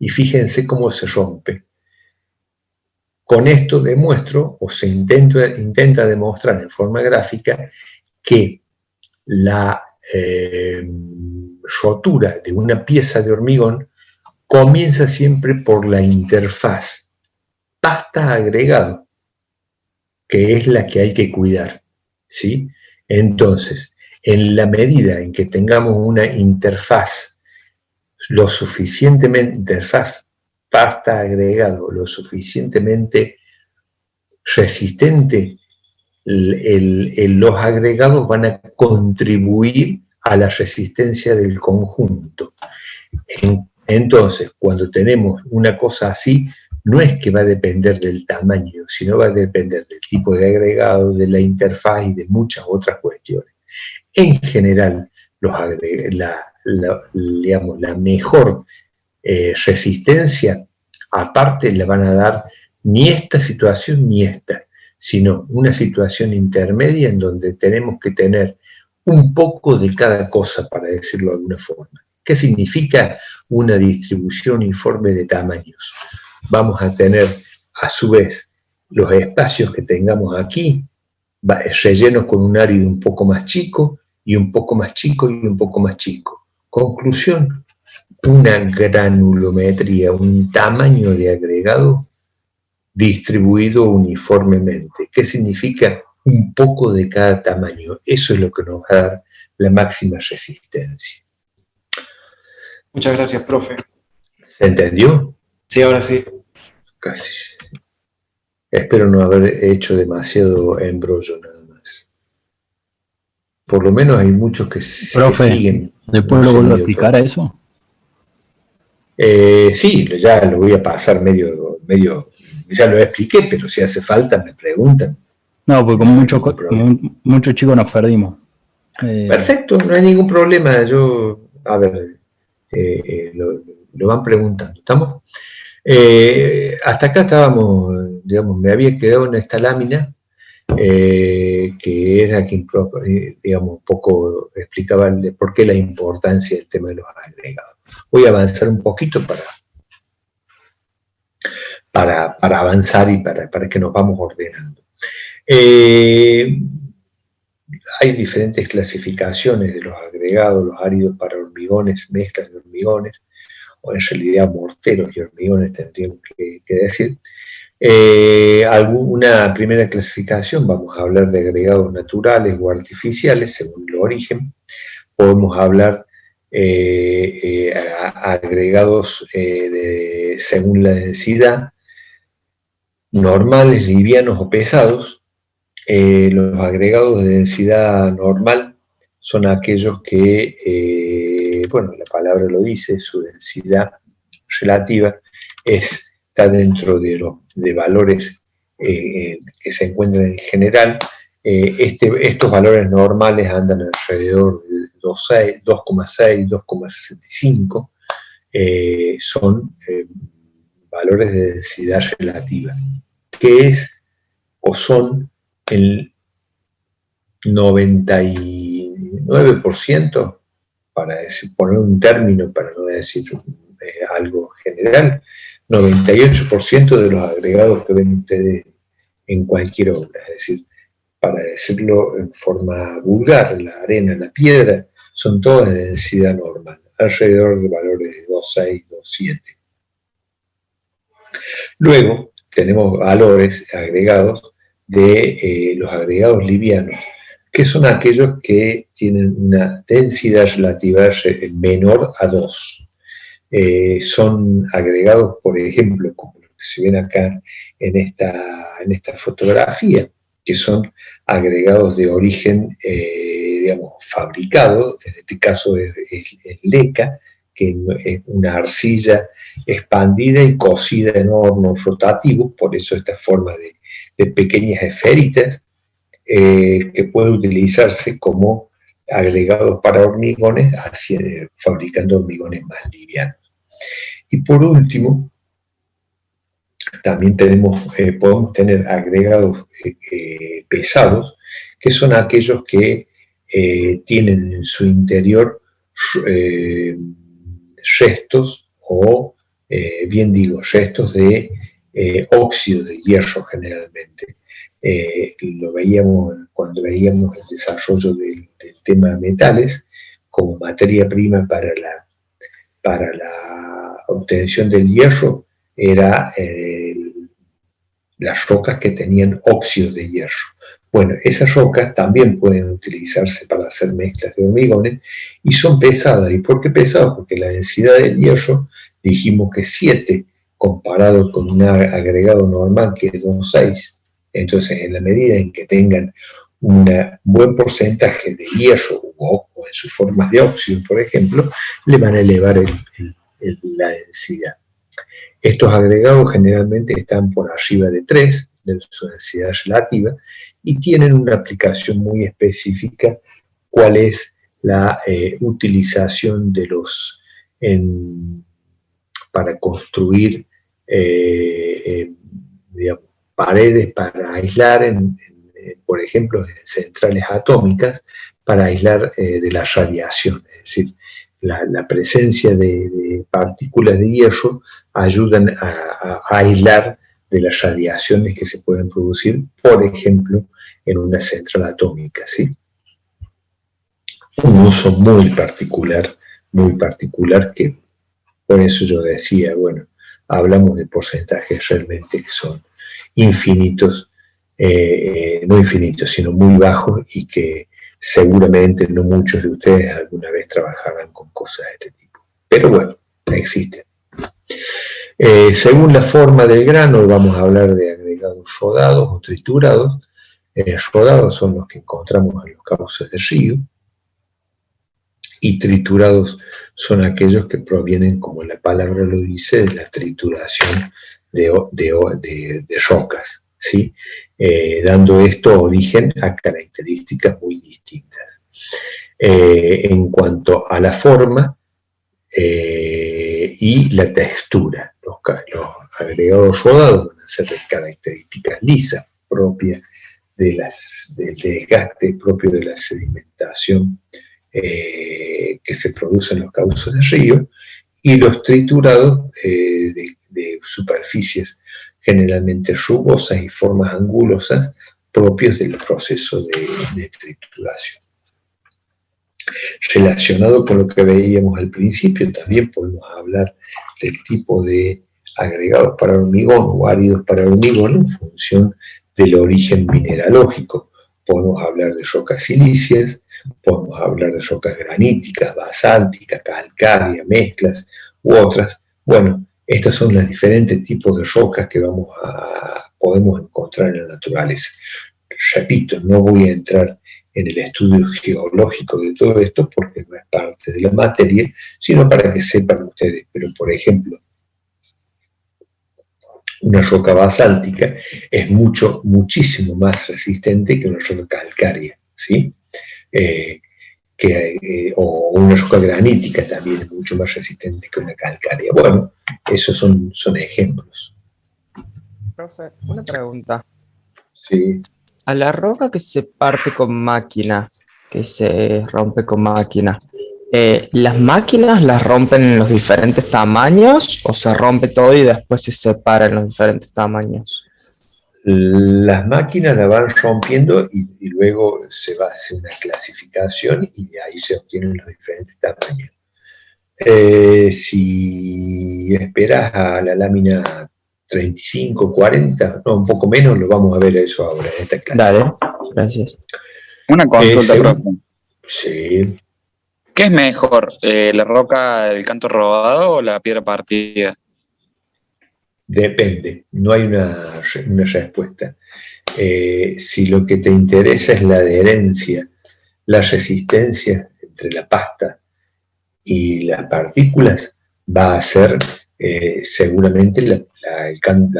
y fíjense cómo se rompe. Con esto demuestro, o se intenta demostrar en forma gráfica, que la rotura de una pieza de hormigón comienza siempre por la interfaz pasta-agregado, que es la que hay que cuidar, ¿sí? Entonces, en la medida en que tengamos una interfaz lo suficientemente, interfaz pasta-agregado, lo suficientemente resistente, los agregados van a contribuir a la resistencia del conjunto. Entonces, cuando tenemos una cosa así, no es que va a depender del tamaño, sino va a depender del tipo de agregado, de la interfaz y de muchas otras cuestiones. En general, la mejor resistencia, aparte, le van a dar ni esta situación ni esta, sino una situación intermedia en donde tenemos que tener un poco de cada cosa, para decirlo de alguna forma. ¿Qué significa una distribución uniforme de tamaños? Vamos a tener, a su vez, los espacios que tengamos aquí, rellenos con un árido un poco más chico, y un poco más chico, y un poco más chico. Conclusión, una granulometría, un tamaño de agregado distribuido uniformemente. ¿Qué significa? Un poco de cada tamaño. Eso es lo que nos va a dar la máxima resistencia. Muchas gracias, profe. ¿Se entendió? Sí, ahora sí. Casi. Espero no haber hecho demasiado embrollo nada más. Por lo menos hay muchos que siguen. ¿Después lo vuelvo a explicar a eso? Sí, ya lo voy a pasar medio, ya lo expliqué, pero si hace falta me preguntan. No, porque con muchos chicos nos perdimos. Perfecto, no hay ningún problema. A ver, lo van preguntando. ¿Estamos? Hasta acá estábamos, digamos, me había quedado en esta lámina, que era que, digamos, un poco explicaba por qué la importancia del tema de los agregados. Voy a avanzar un poquito para avanzar y para que nos vamos ordenando. Hay diferentes clasificaciones de los agregados, los áridos para hormigones, mezclas de hormigones, o en realidad morteros y hormigones tendríamos que decir. Una primera clasificación, vamos a hablar de agregados naturales o artificiales según el origen. Podemos hablar agregados según la densidad, normales, livianos o pesados. Los agregados de densidad normal son aquellos que, bueno, la palabra lo dice, su densidad relativa está dentro de valores que se encuentran en general. Estos valores normales andan alrededor de 2,6, 2,65, son valores de densidad relativa, que es o son el 99%, para poner un término, para no decir algo general, 98% de los agregados que ven ustedes en cualquier obra, es decir, para decirlo en forma vulgar, la arena, la piedra, son todas de densidad normal, alrededor de valores de 2,6, 2,7. Luego tenemos valores agregados de los agregados livianos, que son aquellos que tienen una densidad relativa menor a 2. Son agregados, por ejemplo, como los que se ven acá en esta fotografía, que son agregados de origen, digamos, fabricado, en este caso es leca, que es una arcilla expandida y cocida en hornos rotativos, por eso esta forma de pequeñas esferitas, que puede utilizarse como agregados para hormigones, fabricando hormigones más livianos. Y por último, también podemos tener agregados pesados, que son aquellos que tienen en su interior restos o bien digo, restos de óxido de hierro generalmente. Lo veíamos cuando veíamos el desarrollo del tema de metales como materia prima para la obtención del hierro, era las rocas que tenían óxido de hierro. Bueno, esas rocas también pueden utilizarse para hacer mezclas de hormigones y son pesadas. ¿Y por qué pesadas? Porque la densidad del hierro, dijimos que 7, comparado con un agregado normal que es 2,6. Entonces, en la medida en que tengan un buen porcentaje de hierro o en sus formas de óxido, por ejemplo, le van a elevar la densidad. Estos agregados generalmente están por arriba de 3 de su densidad relativa y tienen una aplicación muy específica, cuál es la utilización de los para construir digamos, paredes para aislar, por ejemplo, en centrales atómicas, para aislar de la radiación. Es decir, la presencia de partículas de hierro ayudan a aislar de las radiaciones que se pueden producir, por ejemplo, en una central atómica, ¿sí? Un uso muy particular que, por eso yo decía, bueno, hablamos de porcentajes realmente que son infinitos, no infinitos, sino muy bajos, y que seguramente no muchos de ustedes alguna vez trabajarán con cosas de este tipo. Pero bueno, existen. Según la forma del grano, vamos a hablar de agregados rodados o triturados. Rodados son los que encontramos en los cauces de río, y triturados son aquellos que provienen, como la palabra lo dice, de la trituración de rocas, ¿sí? Dando esto origen a características muy distintas. En cuanto a la forma y la textura, los agregados rodados van a ser de características lisas, propias del desgaste propio de la sedimentación que se produce en los cauces de río, y los triturados de superficies generalmente rugosas y formas angulosas propios del proceso de trituración. Relacionado con lo que veíamos al principio, también podemos hablar del tipo de agregados para hormigón o áridos para hormigón en función del origen mineralógico. Podemos hablar de rocas silíceas, podemos hablar de rocas graníticas, basálticas, calcáreas, mezclas u otras. Bueno, estos son los diferentes tipos de rocas que podemos encontrar en la naturaleza. Repito, no voy a entrar en el estudio geológico de todo esto porque no es parte de la materia, sino para que sepan ustedes. Pero, por ejemplo, una roca basáltica es muchísimo más resistente que una roca calcárea, ¿sí? O una roca granítica también es mucho más resistente que una calcárea. Bueno, esos son ejemplos. Profe, una pregunta. Sí. A la roca que se parte con máquina, que se rompe con máquina, ¿las máquinas las rompen en los diferentes tamaños o se rompe todo y después se separa en los diferentes tamaños? Las máquinas la van rompiendo y luego se va a hacer una clasificación y de ahí se obtienen los diferentes tamaños. Si esperas a la lámina 35, 40, no, un poco menos, lo vamos a ver eso ahora en esta clase. Dale, gracias. Una consulta, profe. Sí. ¿Qué es mejor, la roca del canto rodado o la piedra partida? Depende, no hay una respuesta. Si lo que te interesa es la adherencia, la resistencia entre la pasta y las partículas, va a ser seguramente la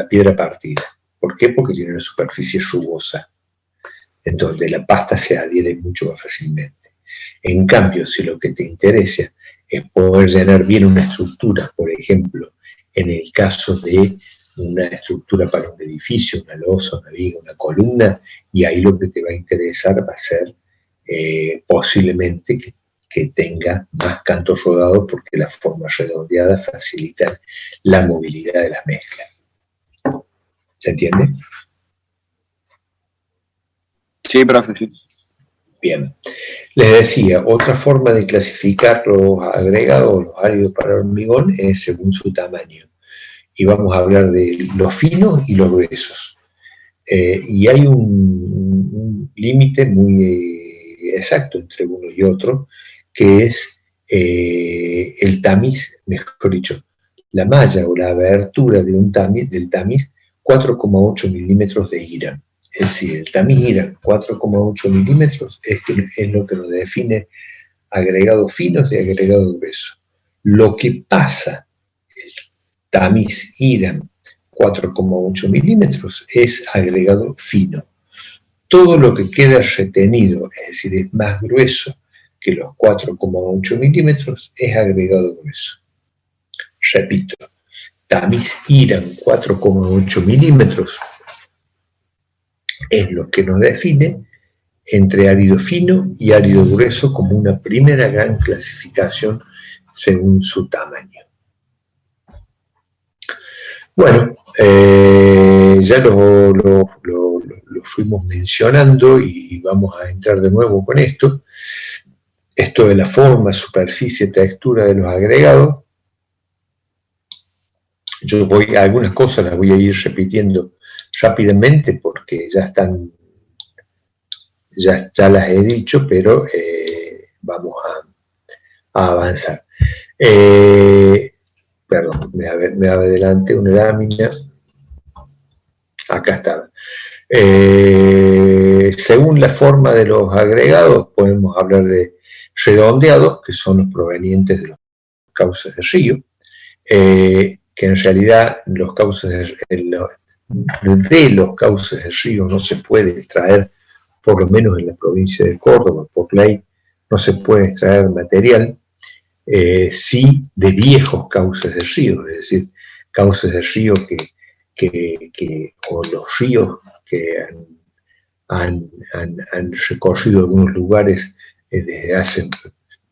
piedra partida. ¿Por qué? Porque tiene una superficie rugosa, en donde la pasta se adhiere mucho más fácilmente. En cambio, si lo que te interesa es poder llenar bien una estructura, por ejemplo, en el caso de una estructura para un edificio, una losa, una viga, una columna, y ahí lo que te va a interesar va a ser posiblemente que tenga más canto rodado, porque las formas redondeadas facilitan la movilidad de las mezclas. ¿Se entiende? Sí, profe, sí. Bien. Les decía, otra forma de clasificar los agregados, los áridos para hormigón, es según su tamaño. Y vamos a hablar de los finos y los gruesos. Y hay un límite muy exacto entre uno y otro, que es el tamiz, mejor dicho, la malla o la abertura de del tamiz, 4,8 milímetros de IRA. Es decir, el tamiz IRA 4,8 milímetros es lo que nos define agregados finos y agregados gruesos. Lo que pasa, el tamiz IRA 4,8 milímetros es agregado fino. Todo lo que queda retenido, es decir, es más grueso que los 4,8 milímetros, es agregado grueso. Repito, tamiz IRAM 4,8 milímetros es lo que nos define entre árido fino y árido grueso como una primera gran clasificación según su tamaño. Bueno, ya lo fuimos mencionando y vamos a entrar de nuevo con esto. Esto de la forma, superficie, textura de los agregados. Yo algunas cosas las voy a ir repitiendo rápidamente porque ya las he dicho, pero vamos a avanzar. Perdón, me adelanté una lámina. Acá está. Según la forma de los agregados, podemos hablar de redondeados, que son los provenientes de los cauces de río, que en realidad los cauces de los cauces de río no se puede extraer, por lo menos en la provincia de Córdoba, por ley, no se puede extraer material, sí de viejos cauces de río, es decir, cauces de río o los ríos que han recorrido algunos lugares desde hace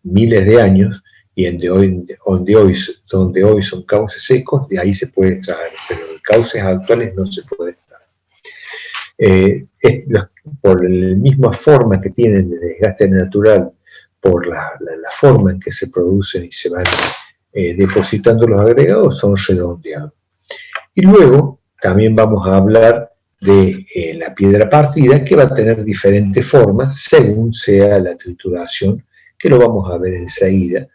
miles de años y donde hoy son cauces secos, de ahí se puede extraer, pero de cauces actuales no se puede extraer. Por la misma forma que tienen de desgaste natural, por la forma en que se producen y se van depositando los agregados, son redondeados. Y luego también vamos a hablar de la piedra partida, que va a tener diferentes formas según sea la trituración, que lo vamos a ver enseguida.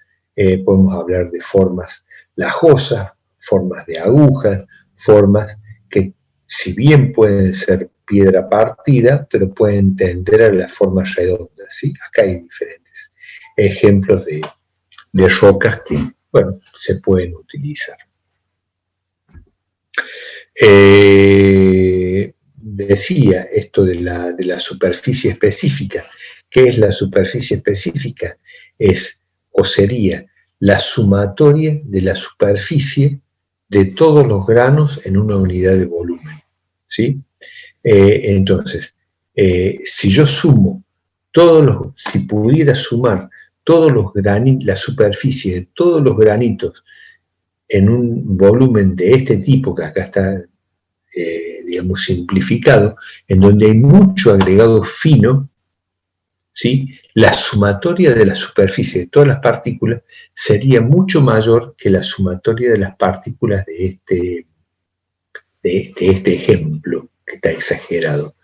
Podemos hablar de formas lajosas, formas de agujas, formas que si bien pueden ser piedra partida, pero pueden tender a la forma redonda, ¿sí? Acá hay diferentes ejemplos de rocas que, bueno, se pueden utilizar. Decía esto de la superficie específica. ¿Qué es la superficie específica? Sería la sumatoria de la superficie de todos los granos en una unidad de volumen, ¿sí? Entonces, si yo sumo si pudiera sumar todos los granitos, la superficie de todos los granitos en un volumen de este tipo, que acá está, digamos, simplificado, en donde hay mucho agregado fino, ¿sí? La sumatoria de la superficie de todas las partículas sería mucho mayor que la sumatoria de las partículas de este ejemplo, que está exagerado.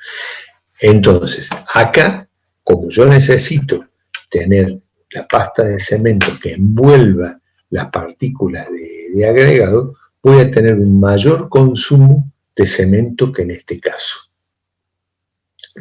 Entonces, acá, como yo necesito tener la pasta de cemento que envuelva las partículas de agregado, voy a tener un mayor consumo de cemento que en este caso,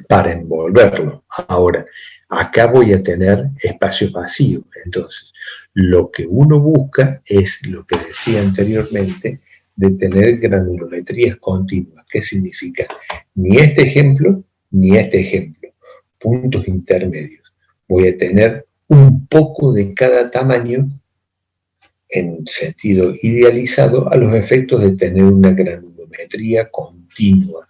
para envolverlo. Ahora, acá voy a tener espacios vacíos. Entonces, lo que uno busca es lo que decía anteriormente, de tener granulometrías continuas. ¿Qué significa? Ni este ejemplo, ni este ejemplo. Puntos intermedios. Voy a tener un poco de cada tamaño en sentido idealizado a los efectos de tener una granulometría continua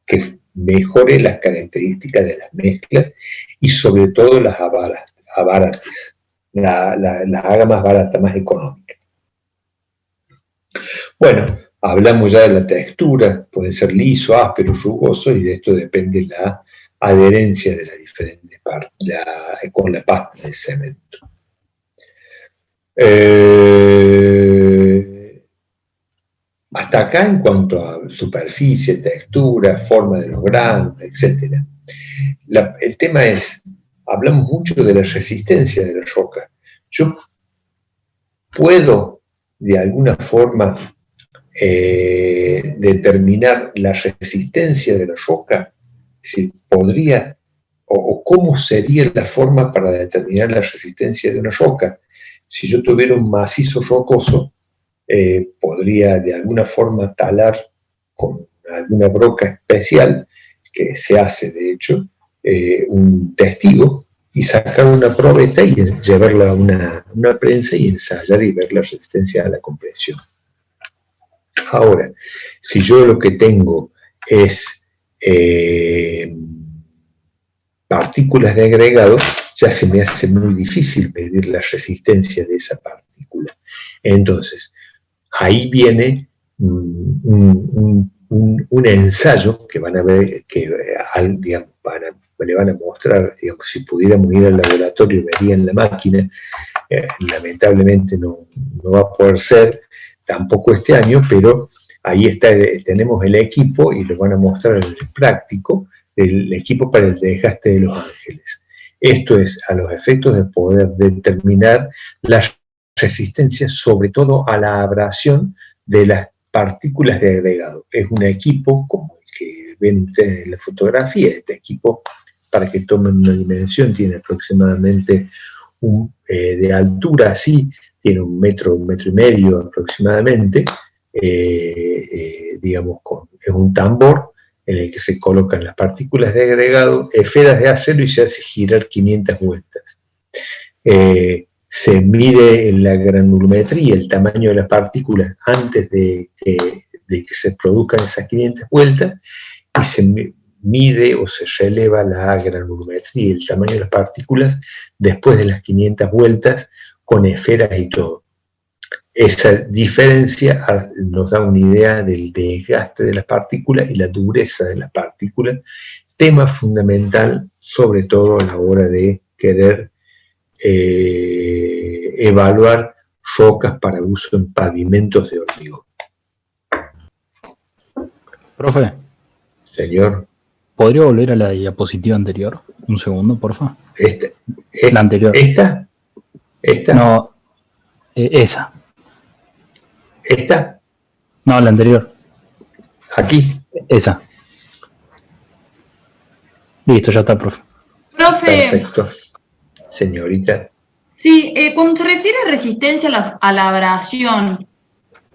que mejore las características de las mezclas y sobre todo las abarates, la haga más barata, más económica. Bueno, hablamos ya de la textura, puede ser liso, áspero, rugoso, y de esto depende la adherencia de las diferentes partes con la pasta de cemento. Hasta acá en cuanto a superficie, textura, forma de los granos, etc. El tema es, hablamos mucho de la resistencia de la roca. Yo puedo, de alguna forma, determinar la resistencia de la roca, si podría, o cómo sería la forma para determinar la resistencia de una roca. Si yo tuviera un macizo rocoso, podría de alguna forma talar con alguna broca especial, que se hace de hecho, un testigo, y sacar una probeta y llevarla a una prensa y ensayar y ver la resistencia a la compresión. Ahora, si yo lo que tengo es partículas de agregado, ya se me hace muy difícil medir la resistencia de esa partícula. Entonces, ahí viene un ensayo que van a ver, que digamos, le van a mostrar, digamos, si pudiéramos ir al laboratorio, verían la máquina, lamentablemente no va a poder ser, tampoco este año, pero ahí está, tenemos el equipo y lo van a mostrar en el práctico, el equipo para el desgaste de los ángeles. Esto es a los efectos de poder determinar la resistencia, sobre todo a la abrasión de las partículas de agregado. Es un equipo como el que ven ustedes en la fotografía. Este equipo, para que tomen una dimensión, tiene aproximadamente de altura así, tiene 1 metro, 1,5 metros aproximadamente, digamos, es un tambor en el que se colocan las partículas de agregado, esferas de acero, y se hace girar 500 vueltas. Se mide la granulometría, el tamaño de las partículas antes de que se produzcan esas 500 vueltas, y se mide o se releva la granulometría, el tamaño de las partículas después de las 500 vueltas, con esferas y todo. Esa diferencia nos da una idea del desgaste de las partículas y la dureza de las partículas, tema fundamental, sobre todo a la hora de querer evaluar rocas para uso en pavimentos de hormigón. Profe. Señor. ¿Podría volver a la diapositiva anterior? Un segundo, porfa. La anterior. ¿Esta? No, esa. ¿Esta? No, la anterior. ¿Aquí? Esa. Listo, ya está, profe. Profe. Perfecto. Señorita. Sí, cuando se refiere a resistencia a la abrasión,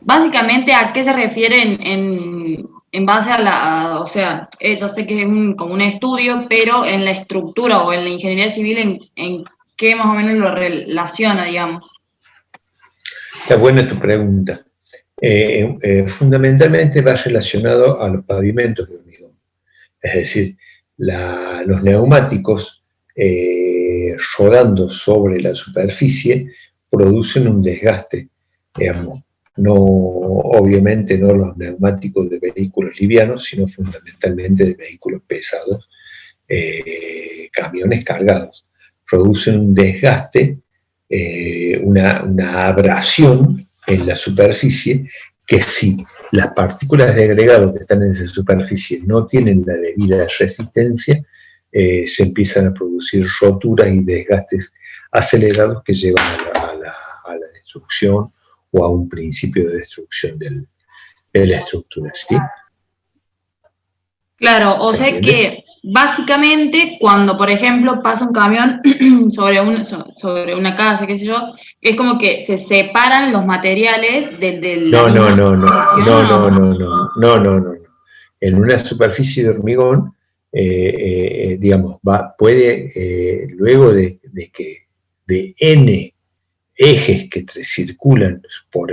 básicamente, ¿a qué se refiere en base a o sea, yo sé que es como un estudio, pero en la estructura o en la ingeniería civil, ¿en qué más o menos lo relaciona, digamos? Está buena tu pregunta. Fundamentalmente va relacionado a los pavimentos de hormigón. Es decir, los neumáticos rodando sobre la superficie producen un desgaste, digamos. No, obviamente no los neumáticos de vehículos livianos, sino fundamentalmente de vehículos pesados, camiones cargados. Producen un desgaste, una abrasión en la superficie, que si las partículas de agregado que están en esa superficie no tienen la debida resistencia, se empiezan a producir roturas y desgastes acelerados que llevan a la destrucción o a un principio de destrucción de la estructura, ¿sí? Claro, o sea que básicamente cuando, por ejemplo, pasa un camión sobre una calle, qué sé yo, es como que se separan los materiales del No. En una superficie de hormigón, digamos, puede, luego de N ejes que circulan por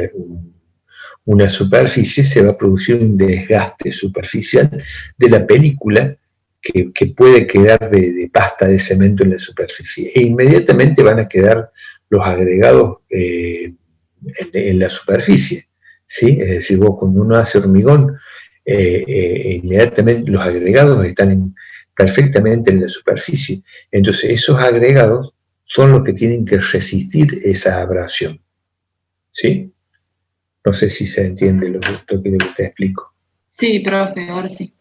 una superficie, se va a producir un desgaste superficial de la película que puede quedar de pasta de cemento en la superficie, e inmediatamente van a quedar los agregados en la superficie, ¿sí? Es decir, vos cuando uno hace hormigón, inmediatamente los agregados están perfectamente en la superficie. Entonces esos agregados son los que tienen que resistir esa abrasión, ¿sí? No sé si se entiende lo que te explico. Sí, profe, ahora sí.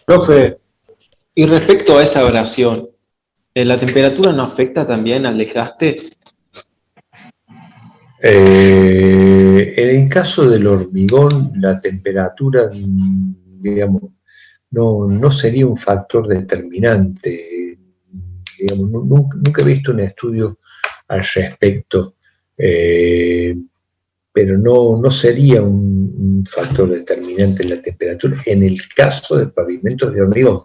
Profe, y respecto a esa abrasión, ¿la temperatura no afecta también al desgaste? En el caso del hormigón, la temperatura, digamos, no sería un factor determinante. Digamos, nunca he visto un estudio al respecto, pero no sería un factor determinante en la temperatura en el caso de pavimentos de hormigón.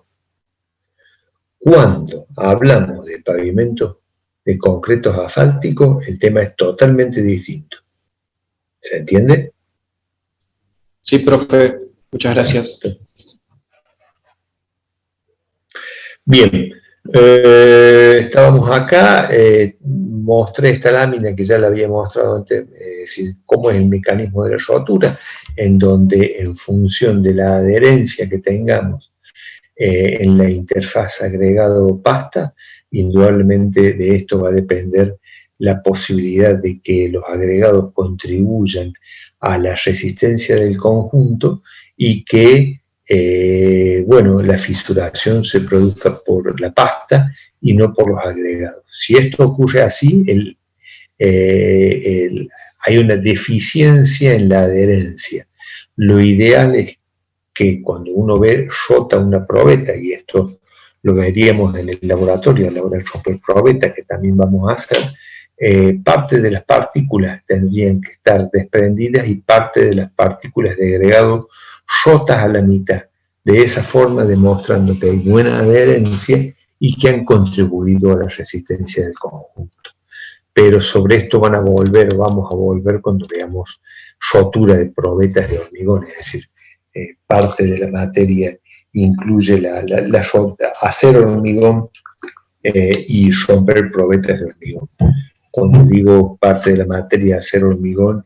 Cuando hablamos de pavimentos de concretos asfálticos, el tema es totalmente distinto. ¿Se entiende? Sí, profe. Muchas gracias. Bien. Estábamos acá, mostré esta lámina que ya la había mostrado antes, es decir, cómo es el mecanismo de la rotura, en donde en función de la adherencia que tengamos en la interfaz agregado-pasta, indudablemente de esto va a depender la posibilidad de que los agregados contribuyan a la resistencia del conjunto y que bueno, la fisuración se produzca por la pasta y no por los agregados. Si esto ocurre así, hay una deficiencia en la adherencia. Lo ideal es que cuando uno rota una probeta, y esto lo veríamos en el laboratorio, a la hora de romper probeta, que también vamos a hacer, parte de las partículas tendrían que estar desprendidas y parte de las partículas de agregado rotas a la mitad, de esa forma demostrando que hay buena adherencia y que han contribuido a la resistencia del conjunto. Pero sobre esto vamos a volver cuando veamos rotura de probetas de hormigón, es decir, parte de la materia incluye hacer hormigón y romper probetas de hormigón. Cuando digo parte de la materia hacer hormigón,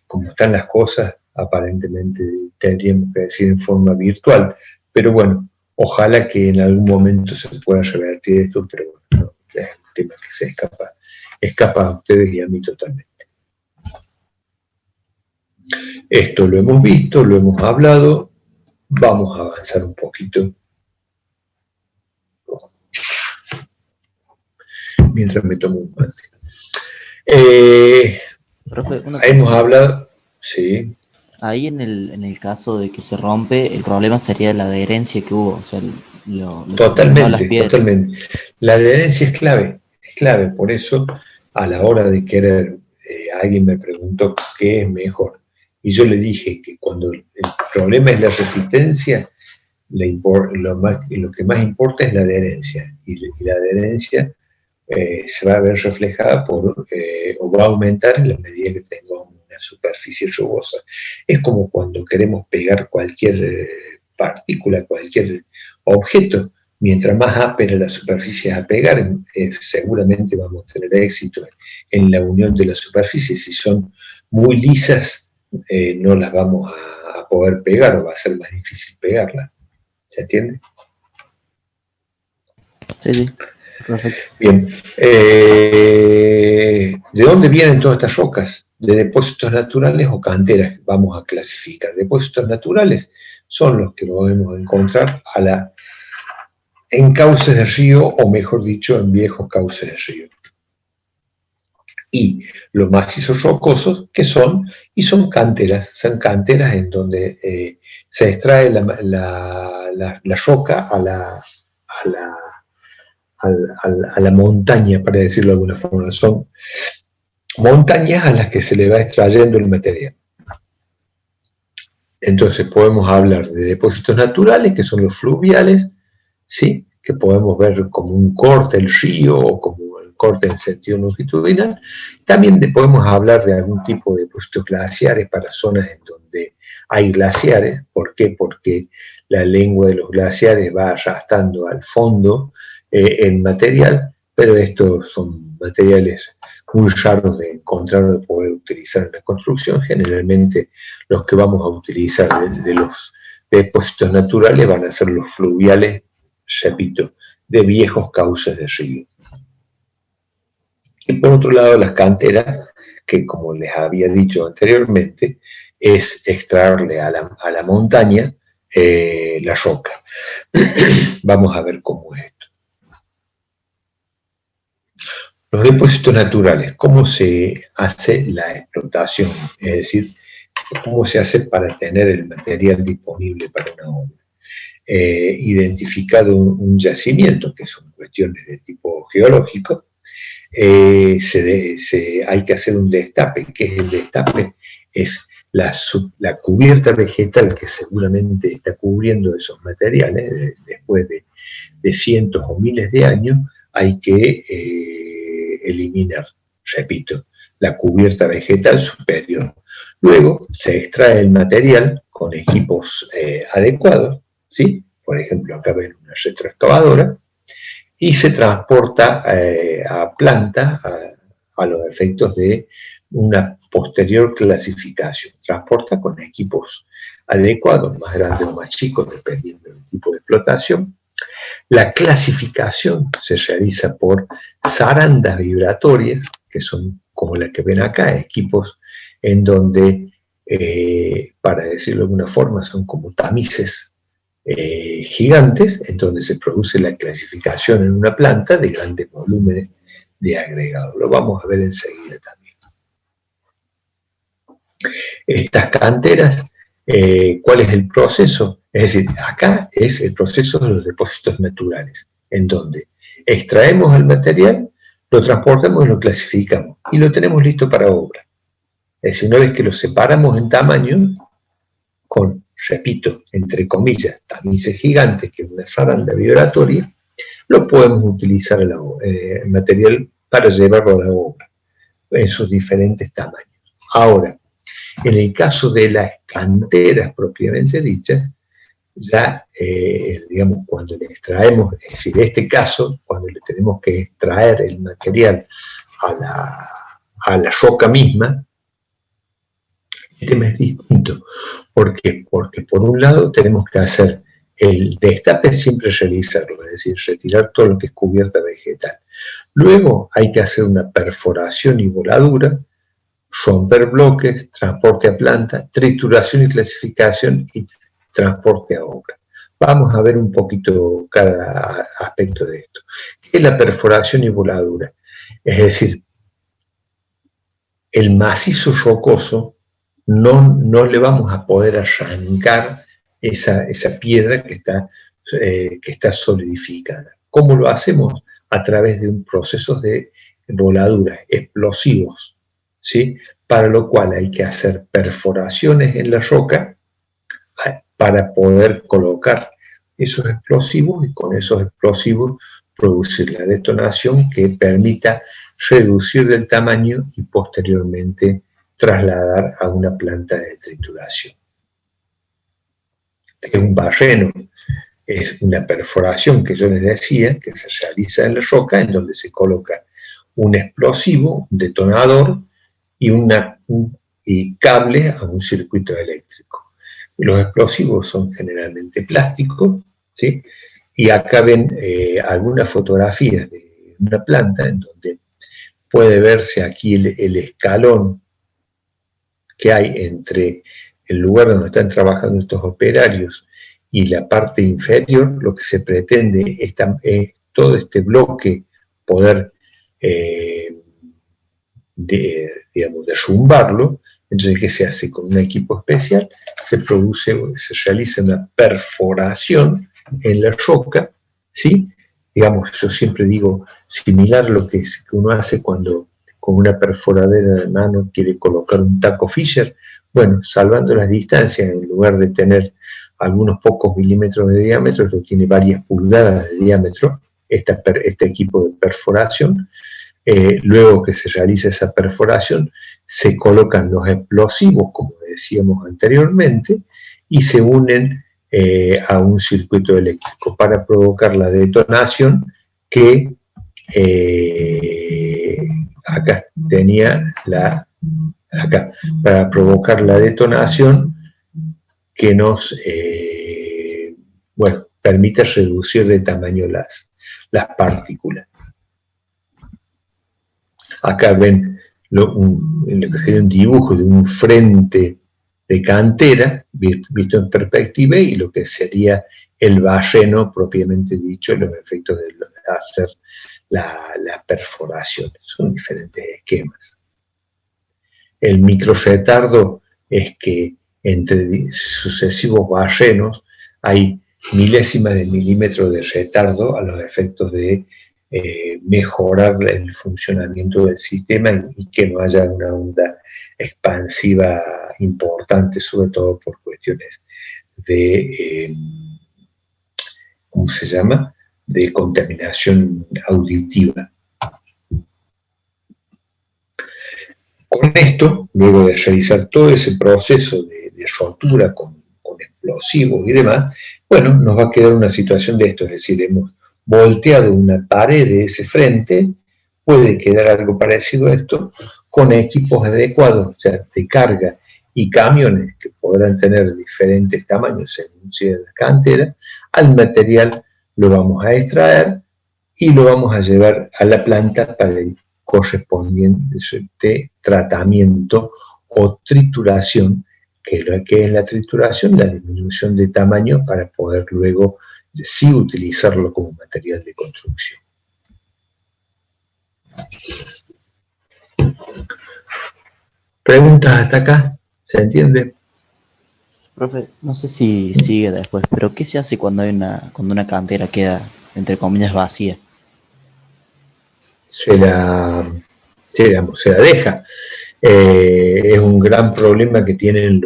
como están las cosas, aparentemente tendríamos que decir en forma virtual, pero bueno, ojalá que en algún momento se pueda revertir esto, pero bueno, no, es un tema que se escapa a ustedes y a mí totalmente. Esto lo hemos visto, lo hemos hablado, vamos a avanzar un poquito. Mientras me tomo un mate. Profe, hemos hablado, sí. Ahí en el caso de que se rompe, el problema sería la adherencia que hubo. O sea, Totalmente. La adherencia es clave, por eso a la hora de querer, alguien me preguntó qué es mejor, y yo le dije que cuando el problema es la resistencia, lo que más importa es la adherencia, y la adherencia se va a ver reflejada o va a aumentar en la medida que tengamos una superficie rugosa. Es como cuando queremos pegar cualquier partícula, cualquier objeto. Mientras más áspera la superficie a pegar, seguramente vamos a tener éxito en la unión de las superficies. Si son muy lisas, no las vamos a poder pegar, o va a ser más difícil pegarlas. ¿Se entiende? Sí. Perfecto. Bien. ¿De dónde vienen todas estas rocas? ¿De depósitos naturales o canteras? Vamos a clasificar. Depósitos naturales son los que podemos encontrar en cauces de río, o mejor dicho, en viejos cauces de río. Y los macizos rocosos, que son canteras, en donde se extrae la roca a la montaña, para decirlo de alguna forma. Son montañas a las que se le va extrayendo el material. Entonces podemos hablar de depósitos naturales, que son los fluviales, ¿sí? Que podemos ver como un corte del río, o como cortes en sentido longitudinal. También podemos hablar de algún tipo de depósitos glaciares para zonas en donde hay glaciares. ¿Por qué? Porque la lengua de los glaciares va arrastrando al fondo el material, pero estos son materiales muy raros de encontrar o de poder utilizar en la construcción. Generalmente los que vamos a utilizar de los depósitos naturales van a ser los fluviales, repito, de viejos cauces de río. Y por otro lado, las canteras, que como les había dicho anteriormente, es extraerle a la montaña la roca. Vamos a ver cómo es esto. Los depósitos naturales, ¿cómo se hace la explotación? Es decir, ¿cómo se hace para tener el material disponible para una obra? Identificado un yacimiento, que son cuestiones de tipo geológico, hay que hacer un destape. ¿Qué es el destape? Es la cubierta vegetal que seguramente está cubriendo esos materiales. Después de cientos o miles de años, hay que eliminar, repito, la cubierta vegetal superior. Luego se extrae el material con equipos adecuados, ¿sí? Por ejemplo, acá ven una retroexcavadora, y se transporta a planta a los efectos de una posterior clasificación. Transporta con equipos adecuados, más grandes o más chicos, dependiendo del tipo de explotación. La clasificación se realiza por zarandas vibratorias, que son como la que ven acá, equipos en donde, para decirlo de alguna forma, son como tamices gigantes, en donde se produce la clasificación en una planta de grandes volúmenes de agregado. Lo vamos a ver enseguida también. Estas canteras, ¿cuál es el proceso? Es decir, acá es el proceso de los depósitos naturales, en donde extraemos el material, lo transportamos y lo clasificamos, y lo tenemos listo para obra. Es decir, una vez que lo separamos en tamaño, con, repito, entre comillas, tamices gigantes, que es una zaranda vibratoria, lo podemos utilizar el material para llevarlo a la obra, en sus diferentes tamaños. Ahora, en el caso de las canteras propiamente dichas, ya, digamos, cuando le extraemos, es decir, en este caso, cuando le tenemos que extraer el material a la roca misma, el tema es distinto. ¿Por qué? Porque por un lado tenemos que hacer el destape, siempre realizarlo, es decir, retirar todo lo que es cubierta vegetal. Luego hay que hacer una perforación y voladura, romper bloques, transporte a planta, trituración y clasificación y transporte a obra. Vamos a ver un poquito cada aspecto de esto. ¿Qué es la perforación y voladura? Es decir, el macizo rocoso no le vamos a poder arrancar esa piedra que está solidificada. ¿Cómo lo hacemos? A través de un proceso de voladura, explosivos, ¿sí? Para lo cual hay que hacer perforaciones en la roca para poder colocar esos explosivos y con esos explosivos producir la detonación que permita reducir del tamaño y posteriormente trasladar a una planta de trituración. Es un barreno, es una perforación que yo les decía, que se realiza en la roca, en donde se coloca un explosivo, un detonador y cable a un circuito eléctrico. Los explosivos son generalmente plásticos, ¿sí? Y acá ven algunas fotografías de una planta en donde puede verse aquí el escalón que hay entre el lugar donde están trabajando estos operarios y la parte inferior. Lo que se pretende es todo este bloque poder derrumbarlo. Entonces, ¿qué se hace? Con un equipo especial se realiza una perforación en la roca, ¿sí? Digamos, yo siempre digo, similar a lo que uno hace cuando con una perforadera de mano quiere colocar un taco Fisher. Bueno, salvando las distancias, en lugar de tener algunos pocos milímetros de diámetro, esto tiene varias pulgadas de diámetro, este equipo de perforación, Luego que se realiza esa perforación, se colocan los explosivos, como decíamos anteriormente, y se unen a un circuito eléctrico para provocar la detonación que acá tenía para provocar la detonación que nos permite reducir de tamaño las partículas. Acá ven lo que sería un dibujo de un frente de cantera visto en perspectiva y lo que sería el barreno propiamente dicho, los efectos de hacer la perforación. Son diferentes esquemas. El microretardo es que entre sucesivos barrenos hay milésimas de milímetro de retardo a los efectos de mejorar el funcionamiento del sistema y que no haya una onda expansiva importante, sobre todo por cuestiones de, ¿cómo se llama?, de contaminación auditiva. Con esto, luego de realizar todo ese proceso de rotura con explosivos y demás, bueno, nos va a quedar una situación de esto, es decir, hemos volteado una pared de ese frente, puede quedar algo parecido a esto, con equipos adecuados, o sea, de carga y camiones que podrán tener diferentes tamaños según sea la cantera, al material lo vamos a extraer y lo vamos a llevar a la planta para el correspondiente tratamiento o trituración, que es la trituración, la disminución de tamaño para poder luego sí utilizarlo como material de construcción. ¿Preguntas hasta acá? ¿Se entiende? Profe, no sé si sigue después, pero ¿qué se hace cuando una cantera queda, entre comillas, vacía? Se la deja. Es un gran problema que tienen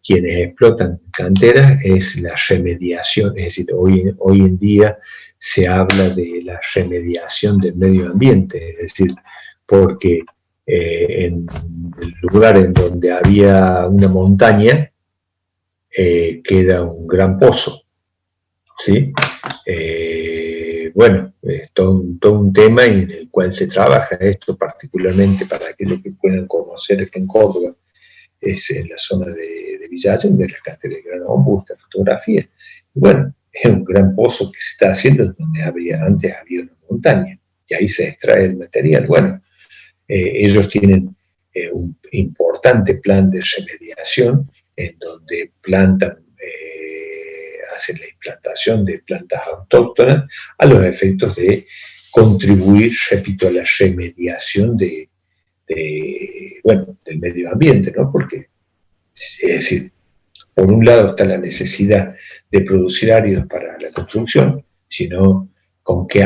quienes explotan canteras, es la remediación, es decir, hoy en día se habla de la remediación del medio ambiente, es decir, porque en el lugar en donde había una montaña queda un gran pozo, ¿sí? Bueno, es todo un tema en el cual se trabaja esto, particularmente para aquellos que puedan conocer que en Córdoba, es en la zona de Villa Allende, de la cantera de Gran Ombú, esta fotografía. Y bueno, es un gran pozo que se está haciendo donde antes había una montaña, y ahí se extrae el material. Bueno, ellos tienen un importante plan de remediación en donde hacen la implantación de plantas autóctonas a los efectos de contribuir, repito, a la remediación del medio ambiente, ¿no? Porque, es decir, por un lado está la necesidad de producir áridos para la construcción, sino con qué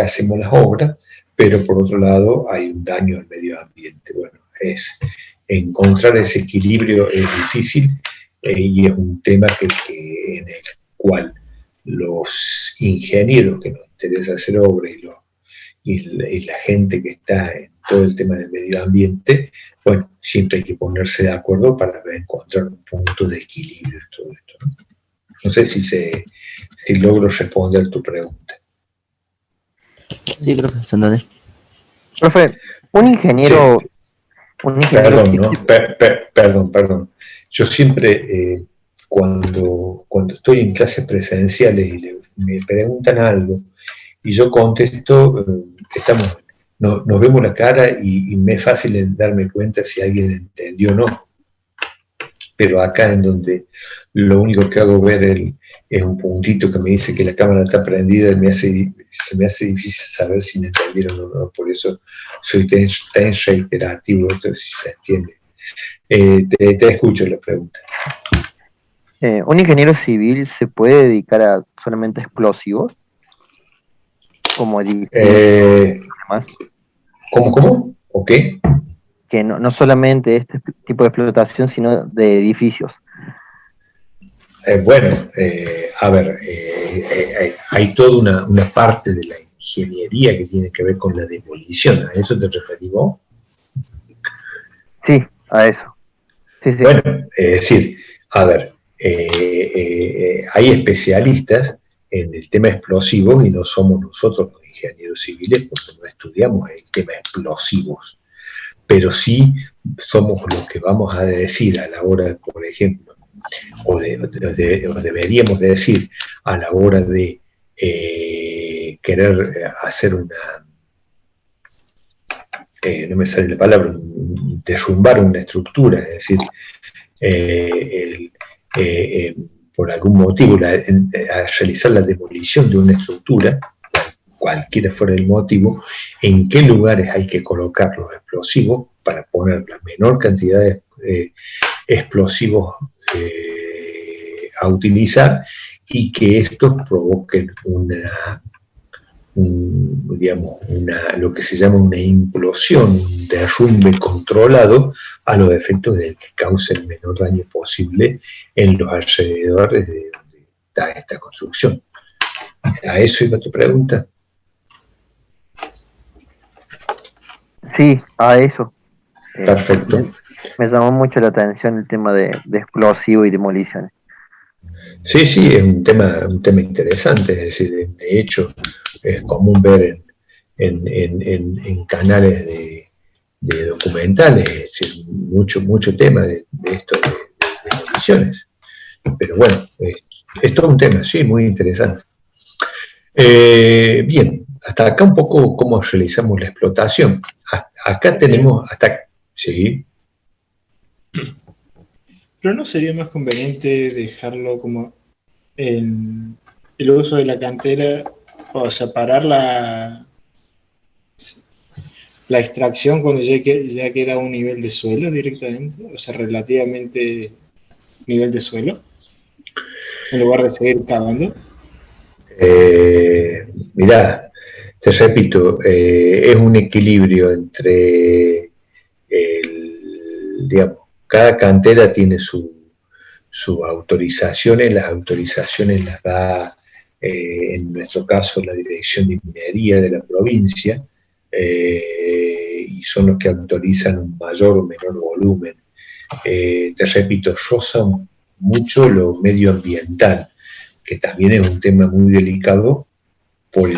hacemos las obras, pero por otro lado hay un daño al medio ambiente. Bueno, encontrar ese equilibrio es difícil y es un tema en el cual los ingenieros que nos interesa hacer obras y la gente que está en todo el tema del medio ambiente, bueno, siempre hay que ponerse de acuerdo para encontrar un punto de equilibrio en todo esto, ¿no? No sé si logro responder tu pregunta. Sí, profe, ¿se entiende? Profe, un ingeniero... Sí. Perdón, ¿no? Perdón. Yo siempre, cuando estoy en clases presenciales y me preguntan algo, y yo contesto, nos vemos la cara y me es fácil darme cuenta si alguien entendió o no. Pero acá en donde lo único que hago ver es un puntito que me dice que la cámara está prendida, se me hace difícil saber si me entendieron o no. Por eso soy tan reiterativo, esto si se entiende. Te escucho la pregunta. ¿Un ingeniero civil se puede dedicar a solamente explosivos? Como ¿Cómo? ¿O qué? Que no solamente este tipo de explotación, sino de edificios. A ver, hay toda una parte de ingeniería que tiene que ver con la demolición. ¿A eso te referís vos? Sí, a eso. Sí, sí. Bueno, es decir, a ver, hay especialistas en el tema explosivos y no somos nosotros los ingenieros civiles porque no estudiamos el tema explosivos, pero sí somos los que vamos a decir a la hora, por ejemplo, o deberíamos de decir a la hora de querer hacer una, no me sale la palabra, derrumbar una estructura, es decir, por algún motivo a realizar la demolición de una estructura, cualquiera fuera el motivo, en qué lugares hay que colocar los explosivos para poner la menor cantidad de explosivos a utilizar y que estos provoquen lo que se llama una implosión, un derrumbe controlado a los efectos de que cause el menor daño posible en los alrededores de donde está esta construcción. ¿A eso iba tu pregunta? Sí, a eso. Perfecto. Me llamó mucho la atención el tema de explosivo y demoliciones. Sí, sí, es un tema interesante, es decir, de hecho es común ver en canales de documentales, es decir, mucho tema de esto de demoliciones. Pero bueno, es todo un tema, sí, muy interesante. Bien, hasta acá un poco cómo realizamos la explotación. Acá tenemos sí. Pero ¿no sería más conveniente dejarlo como en el uso de la cantera, o separar la extracción cuando ya queda a un nivel de suelo directamente? O sea, relativamente nivel de suelo, en lugar de seguir cavando. Mirá, te repito, es un equilibrio entre digamos, cada cantera tiene sus autorizaciones, las autorizaciones las da, en nuestro caso, la Dirección de Minería de la provincia, y son los que autorizan un mayor o menor volumen. Te repito, roza mucho lo medioambiental, que también es un tema muy delicado por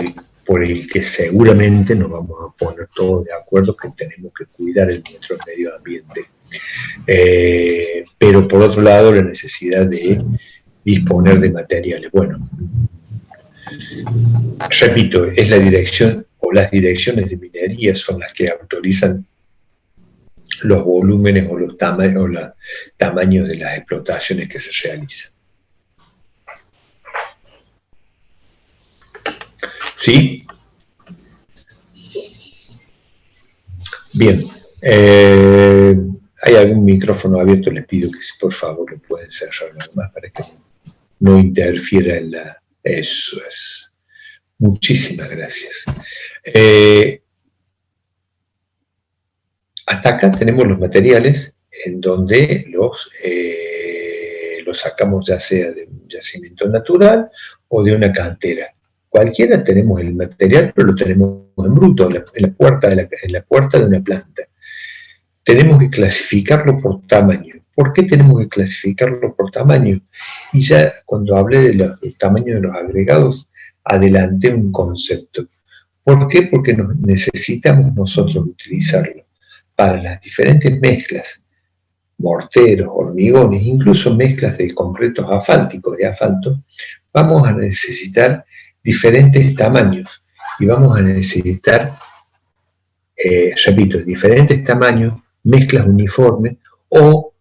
el que seguramente nos vamos a poner todos de acuerdo que tenemos que cuidar nuestro medio ambiente. Pero por otro lado, la necesidad de disponer de materiales. Bueno, repito, es la dirección o las direcciones de minería son las que autorizan los volúmenes o los tamaños de las explotaciones que se realizan. ¿Sí? Bien. ¿Hay algún micrófono abierto? Les pido que por favor lo pueden cerrar nada más para que no interfiera en la... Eso es. Muchísimas gracias. Hasta acá tenemos los materiales en donde los sacamos ya sea de un yacimiento natural o de una cantera. Cualquiera tenemos el material, pero lo tenemos en bruto, en la puerta de una planta. Tenemos que clasificarlo por tamaño. ¿Por qué tenemos que clasificarlo por tamaño? Y ya cuando hablé del tamaño de los agregados, adelanté un concepto. ¿Por qué? Porque necesitamos nosotros utilizarlo para las diferentes mezclas, morteros, hormigones, incluso mezclas de concretos asfálticos, de asfalto. Vamos a necesitar diferentes tamaños y vamos a necesitar, repito, diferentes tamaños, mezclas uniformes o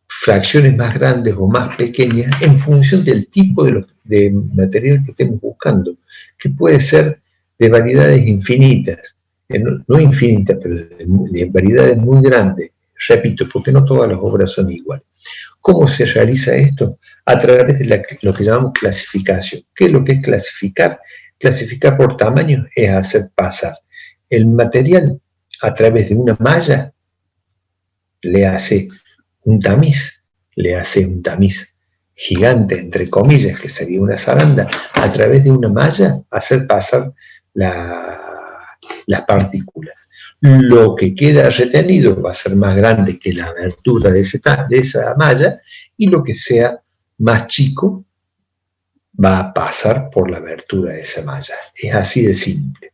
fracciones más grandes o más pequeñas en función del tipo de material que estemos buscando, que puede ser de variedades infinitas, no infinitas, pero de variedades muy grandes, repito, porque no todas las obras son iguales. ¿Cómo se realiza esto? A través de lo que llamamos clasificación. ¿Qué es lo que es clasificar? Clasificar por tamaño es hacer pasar el material a través de una malla, le hace un tamiz gigante, entre comillas, que sería una zaranda, a través de una malla, hacer pasar las partículas. Lo que queda retenido va a ser más grande que la abertura de esa malla, y lo que sea más chico va a pasar por la abertura de esa malla. Es así de simple.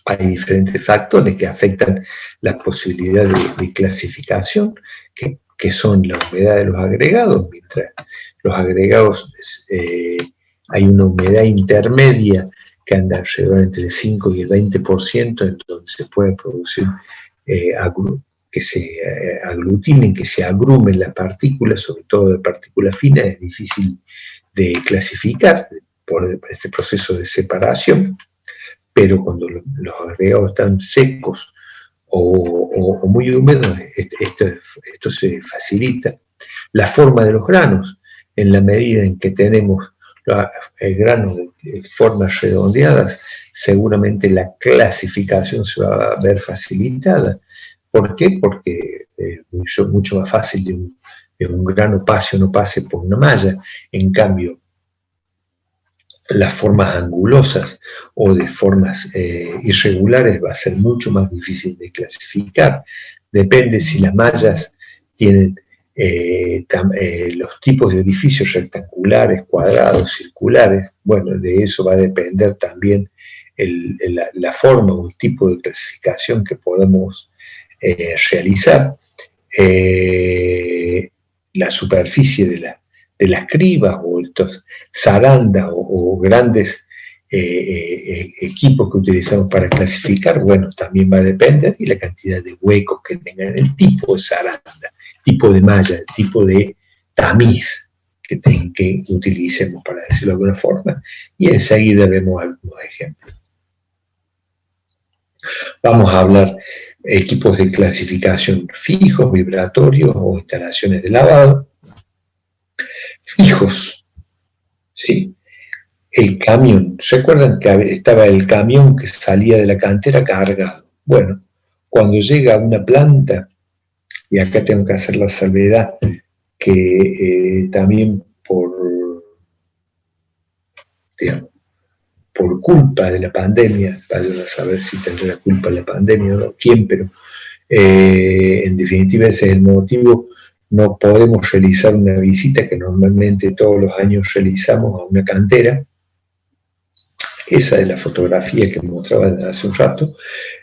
Hay diferentes factores que afectan la posibilidad de clasificación, que son la humedad de los agregados. Mientras los agregados hay una humedad intermedia que anda alrededor entre el 5 y el 20%, en donde se puede producir que se aglutinen, que se agrumen las partículas, sobre todo de partículas finas. Es difícil de clasificar por este proceso de separación, pero cuando los agregados están secos o muy húmedos, esto se facilita. La forma de los granos, en la medida en que tenemos granos de formas redondeadas, seguramente la clasificación se va a ver facilitada. ¿Por qué? Porque es mucho más fácil de un grano pase o no pase por una malla. En cambio, las formas angulosas o de formas irregulares va a ser mucho más difícil de clasificar. Depende si las mallas tienen los tipos de edificios rectangulares, cuadrados, circulares. Bueno, de eso va a depender también la forma o el tipo de clasificación que podemos realizar. La superficie de las cribas o estos zarandas o grandes equipos que utilizamos para clasificar, bueno, también va a depender, y la cantidad de huecos que tengan, el tipo de zaranda, tipo de malla, el tipo de tamiz que utilicemos, para decirlo de alguna forma, y enseguida vemos algunos ejemplos. Vamos a hablar equipos de clasificación fijos, vibratorios o instalaciones de lavado. Fijos, ¿sí? El camión, ¿recuerdan que estaba el camión que salía de la cantera cargado? Bueno, cuando llega a una planta, y acá tengo que hacer la salvedad que también por culpa de la pandemia, para saber si tendrá la culpa de la pandemia o no, quién, pero en definitiva ese es el motivo. No podemos realizar una visita que normalmente todos los años realizamos a una cantera. Esa es la fotografía que mostraba hace un rato,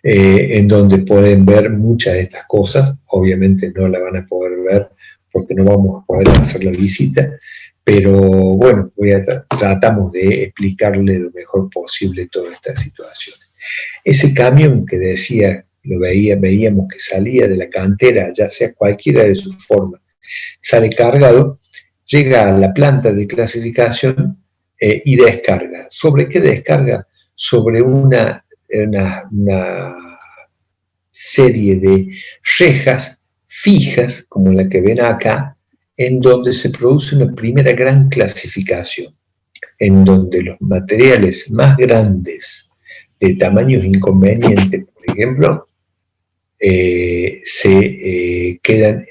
en donde pueden ver muchas de estas cosas. Obviamente no la van a poder ver porque no vamos a poder hacer la visita, pero bueno, tratamos de explicarle lo mejor posible toda esta situación. Ese camión que decía, veíamos que salía de la cantera, ya sea cualquiera de sus formas, sale cargado, llega a la planta de clasificación y descarga. ¿Sobre qué descarga? Sobre una serie de rejas fijas, como la que ven acá, en donde se produce una primera gran clasificación, en donde los materiales más grandes, de tamaños inconvenientes, por ejemplo, se quedan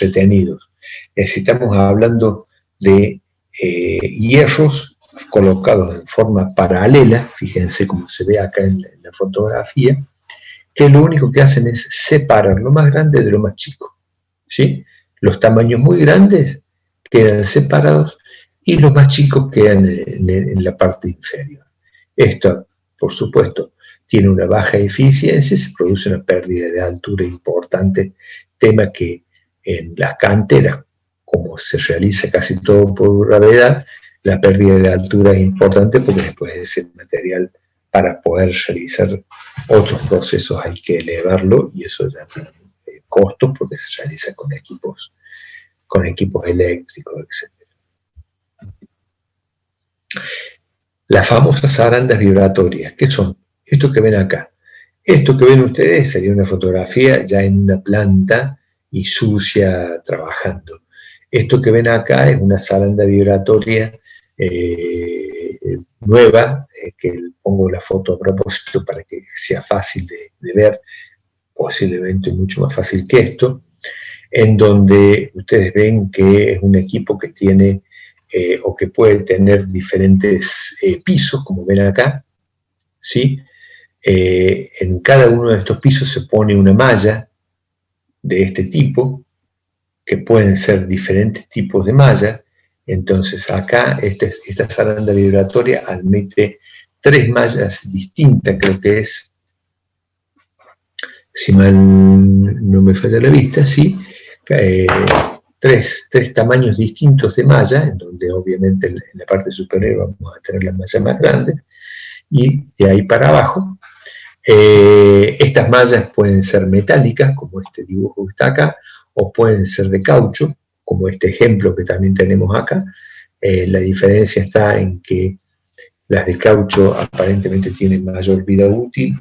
retenidos. Estamos hablando de hierros colocados en forma paralela, fíjense cómo se ve acá en la fotografía, que lo único que hacen es separar lo más grande de lo más chico, ¿sí? Los tamaños muy grandes quedan separados y los más chicos quedan en la parte inferior. Esto, por supuesto, tiene una baja eficiencia, se produce una pérdida de altura importante, tema que en las canteras, como se realiza casi todo por gravedad, la pérdida de altura es importante porque después ese material, para poder realizar otros procesos, hay que elevarlo, y eso ya tiene costos porque se realiza con equipos eléctricos, etc. Las famosas zarandas vibratorias, ¿qué son? Esto que ven acá. Esto que ven ustedes sería una fotografía ya en una planta y sucia trabajando. Esto que ven acá es una zaranda vibratoria nueva, que pongo la foto a propósito para que sea fácil de ver, posiblemente mucho más fácil que esto, en donde ustedes ven que es un equipo que tiene o que puede tener diferentes pisos, como ven acá, ¿sí? En cada uno de estos pisos se pone una malla de este tipo, que pueden ser diferentes tipos de malla. Entonces acá esta zaranda vibratoria admite 3 mallas distintas, creo que es, si mal no me falla la vista, sí, 3 tamaños distintos de malla, en donde obviamente en la parte superior vamos a tener la malla más grande, y de ahí para abajo, estas mallas pueden ser metálicas, como este dibujo que está acá, o pueden ser de caucho, como este ejemplo que también tenemos acá. La diferencia está en que las de caucho aparentemente tienen mayor vida útil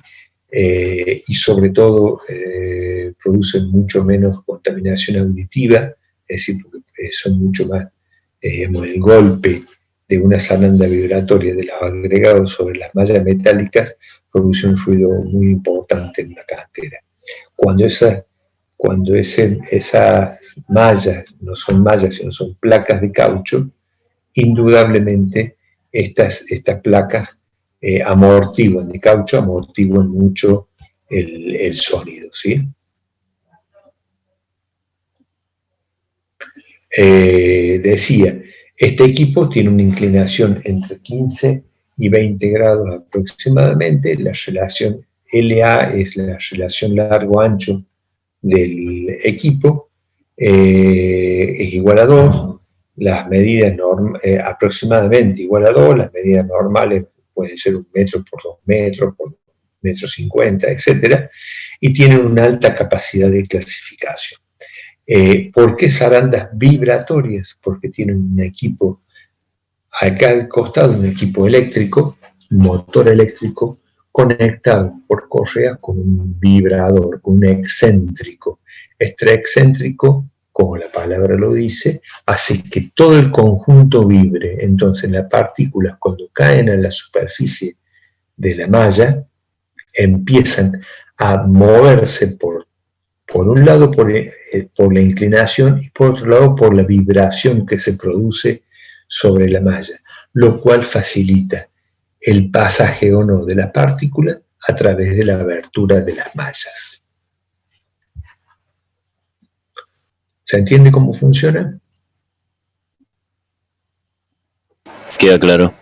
y sobre todo producen mucho menos contaminación auditiva, es decir, porque son mucho más, digamos, el golpe de una zaranda vibratoria de los agregados sobre las mallas metálicas produce un ruido muy importante en la cantera. Cuando esas mallas no son mallas, sino son placas de caucho, indudablemente estas placas amortiguan, de caucho amortiguan mucho el sonido, ¿sí? Decía, este equipo tiene una inclinación entre 15 y 20 grados aproximadamente. La relación LA es la relación largo-ancho del equipo, es igual a 2. Las medidas aproximadamente igual a 2, las medidas normales pueden ser 1 metro por 2 metros, por 1,50 m, etc. Y tienen una alta capacidad de clasificación. ¿Por qué zarandas vibratorias? Porque tienen un equipo acá al costado, un equipo eléctrico, un motor eléctrico conectado por correa con un vibrador, con un excéntrico. Este excéntrico, como la palabra lo dice, hace que todo el conjunto vibre. Entonces las partículas, cuando caen a la superficie de la malla, empiezan a moverse por un lado por la inclinación y por otro lado por la vibración que se produce sobre la malla, lo cual facilita el pasaje o no de las partículas a través de la abertura de las mallas. ¿Se entiende cómo funciona? Queda claro.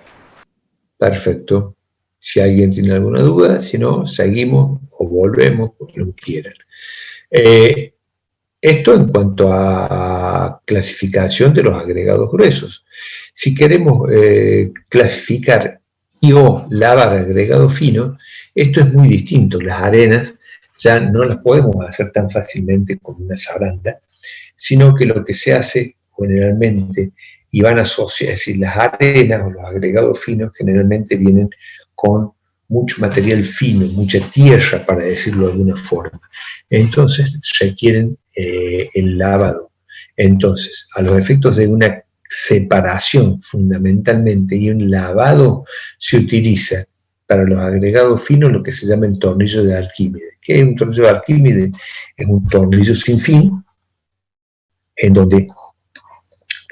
Perfecto. Si alguien tiene alguna duda, si no, seguimos o volvemos, como lo quieran. Esto en cuanto a clasificación de los agregados gruesos. Si queremos clasificar o lavar agregado fino, esto es muy distinto. Las arenas ya no las podemos hacer tan fácilmente con una zaranda, sino que lo que se hace generalmente, y van asociadas, es decir, las arenas o los agregados finos generalmente vienen con mucho material fino, mucha tierra, para decirlo de alguna forma. Entonces requieren el lavado. Entonces, a los efectos de una separación fundamentalmente y un lavado, se utiliza para los agregados finos lo que se llama el tornillo de Arquímedes. ¿Qué es un tornillo de Arquímedes? Es un tornillo sin fin, en donde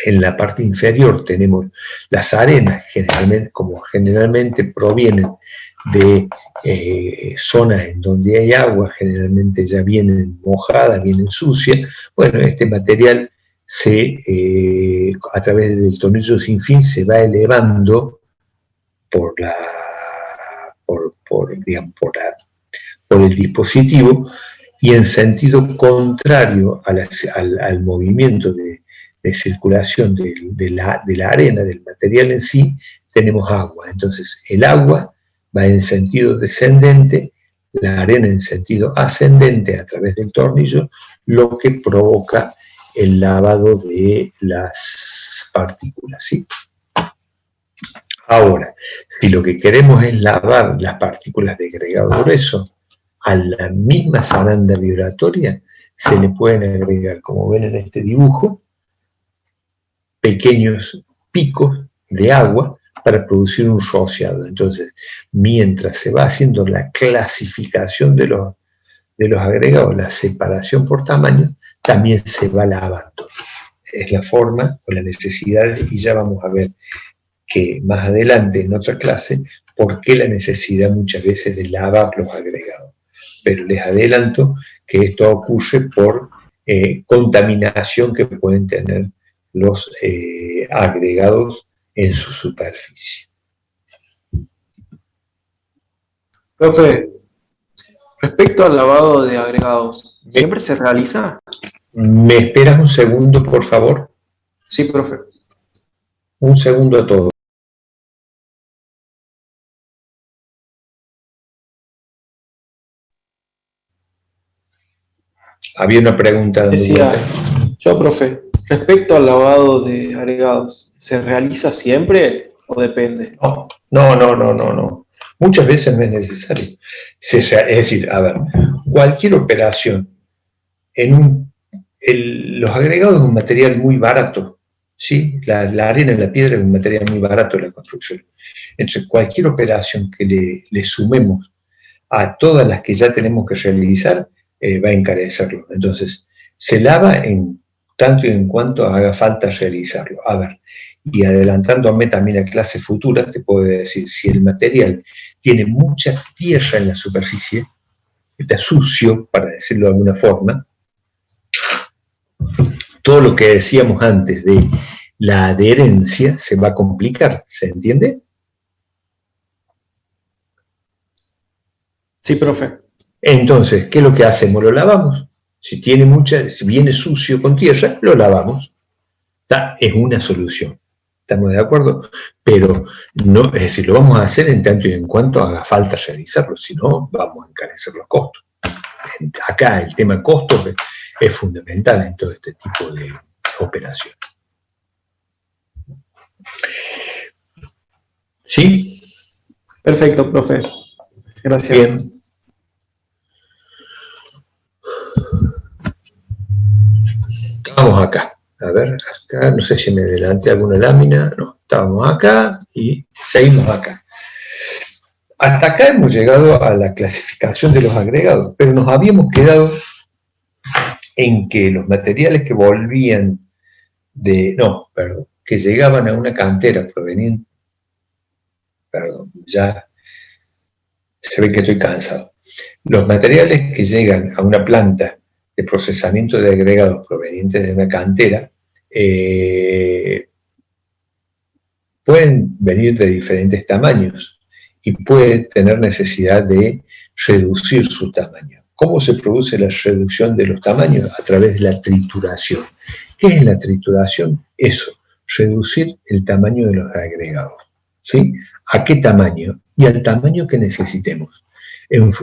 en la parte inferior tenemos las arenas, generalmente provienen de zonas en donde hay agua, generalmente ya vienen mojadas, vienen sucias. Bueno, este material a través del tornillo sin fin se va elevando por el dispositivo, y en sentido contrario al movimiento de circulación de la arena, del material en sí, tenemos agua. Entonces el agua va en sentido descendente, la arena en sentido ascendente a través del tornillo, lo que provoca el lavado de las partículas, ¿sí? Ahora, si lo que queremos es lavar las partículas de agregado grueso, a la misma zaranda vibratoria se le pueden agregar, como ven en este dibujo, pequeños picos de agua para producir un rociado. Entonces, mientras se va haciendo la clasificación de los agregados, la separación por tamaño, también se va lavando. es la forma o la necesidad, y ya vamos a ver que más adelante en otra clase, por qué la necesidad muchas veces de lavar los agregados. Pero les adelanto que esto ocurre por contaminación que pueden tener los agregados en su superficie. Profe, respecto al lavado de agregados, ¿siempre se realiza? ¿Me esperas un segundo, por favor? Sí, profe. Un segundo a todos. Había una pregunta dando Decía, vuelta. yo, profe, respecto al lavado de agregados, ¿se realiza siempre o depende? No. Muchas veces no es necesario. Es decir, a ver, cualquier operación, los agregados es un material muy barato, ¿sí? La arena y la piedra es un material muy barato en la construcción. Entonces, cualquier operación que le sumemos a todas las que ya tenemos que realizar, va a encarecerlo. Entonces, se lava en tanto y en cuanto haga falta realizarlo. A ver, y adelantándome también a clases futuras, te puedo decir, si el material tiene mucha tierra en la superficie, está sucio, para decirlo de alguna forma, todo lo que decíamos antes de la adherencia se va a complicar, ¿se entiende? Sí, profe. Entonces, ¿qué es lo que hacemos? Lo lavamos. Si viene sucio con tierra, lo lavamos. Es una solución. ¿Estamos de acuerdo? Pero no, es decir, lo vamos a hacer en tanto y en cuanto haga falta realizarlo, si no, vamos a encarecer los costos. Acá el tema costos es fundamental en todo este tipo de operaciones. ¿Sí? Perfecto, profe. Gracias. Bien. Vamos acá. A ver, acá, no sé si me adelanté alguna lámina. No, estábamos acá y seguimos acá. Hasta acá hemos llegado a la clasificación de los agregados, pero nos habíamos quedado en que los materiales que volvían que llegaban a una cantera proveniente, ya se ve que estoy cansado. Los materiales que llegan a una planta de procesamiento de agregados provenientes de una cantera pueden venir de diferentes tamaños y puede tener necesidad de reducir su tamaño. ¿Cómo se produce la reducción de los tamaños? A través de la trituración. ¿Qué es la trituración? Eso, reducir el tamaño de los agregados. ¿Sí? ¿A qué tamaño? Y al tamaño que necesitemos.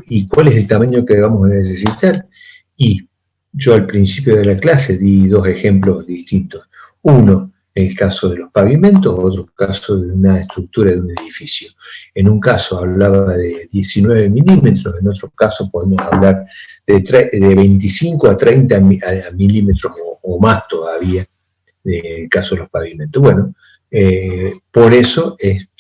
¿Y cuál es el tamaño que vamos a necesitar? Y yo al principio de la clase di dos ejemplos distintos. Uno, en el caso de los pavimentos, otro caso de una estructura de un edificio. En un caso hablaba de 19 milímetros, en otro caso podemos hablar de 25 a 30 milímetros o más todavía, en el caso de los pavimentos. Bueno, por eso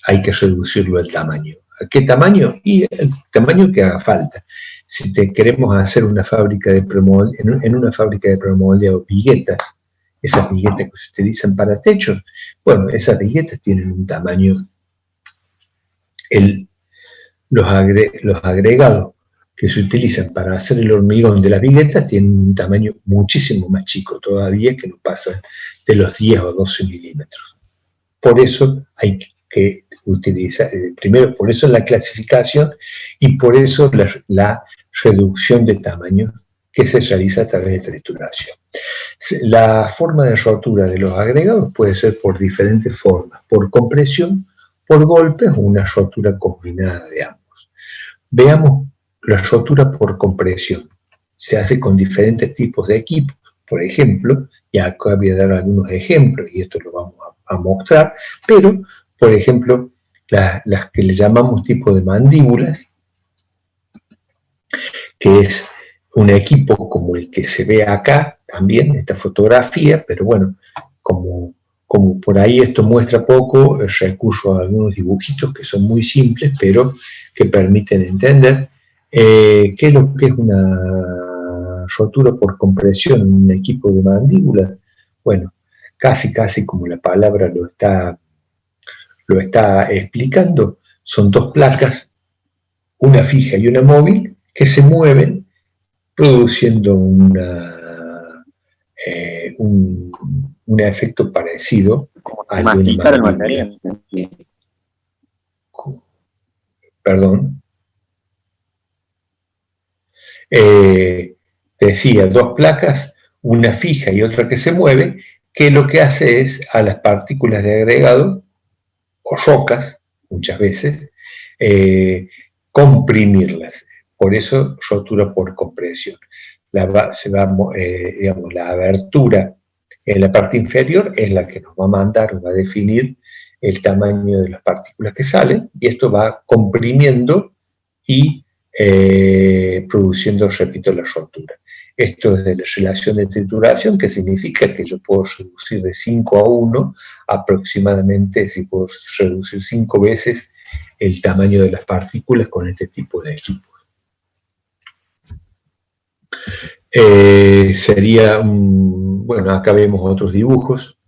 hay que reducirlo el tamaño. ¿A qué tamaño? Y el tamaño que haga falta. Si queremos hacer una fábrica de premoldeado, en una fábrica de premoldeado viguetas, esas viguetas que se utilizan para techos, bueno, esas viguetas tienen un tamaño, los agregados que se utilizan para hacer el hormigón de las viguetas tienen un tamaño muchísimo más chico todavía, que no pasan de los 10 o 12 milímetros. Por eso hay que utilizar, primero, por eso la clasificación y por eso la reducción de tamaño que se realiza a través de trituración. La forma de rotura de los agregados puede ser por diferentes formas, por compresión, por golpes o una rotura combinada de ambos. Veamos la rotura por compresión. Se hace con diferentes tipos de equipos. Por ejemplo, y acá voy a dar algunos ejemplos y esto lo vamos a mostrar, pero, por ejemplo, las que le llamamos tipo de mandíbulas, que es un equipo como el que se ve acá también, esta fotografía, pero bueno, como por ahí esto muestra poco, recurso a algunos dibujitos que son muy simples, pero que permiten entender qué es lo que es una rotura por compresión en un equipo de mandíbula. Bueno, casi como la palabra lo está explicando, son dos placas, una fija y una móvil, que se mueven produciendo un efecto parecido al de una mandíbula. Perdón. Decía, dos placas, una fija y otra que se mueve, que lo que hace es a las partículas de agregado, o rocas, muchas veces, comprimirlas. Por eso, rotura por compresión. La abertura en la parte inferior es la que nos va a mandar o va a definir el tamaño de las partículas que salen, y esto va comprimiendo y produciendo, repito, la rotura. Esto es de la relación de trituración, que significa que yo puedo reducir de 5 a 1 aproximadamente, es decir, puedo reducir 5 veces el tamaño de las partículas con este tipo de equipos. Sería bueno, acá vemos otros dibujos.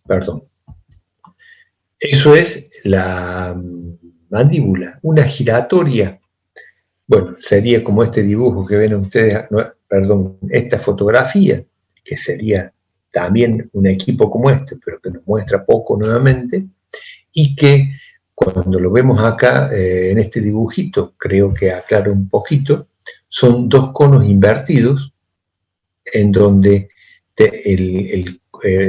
Perdón. Eso es la mandíbula, una giratoria. Bueno, sería como este dibujo que ven ustedes, perdón, esta fotografía, que sería también un equipo como este, pero que nos muestra poco nuevamente, y que cuando lo vemos acá en este dibujito, creo que aclara un poquito, son dos conos invertidos, en donde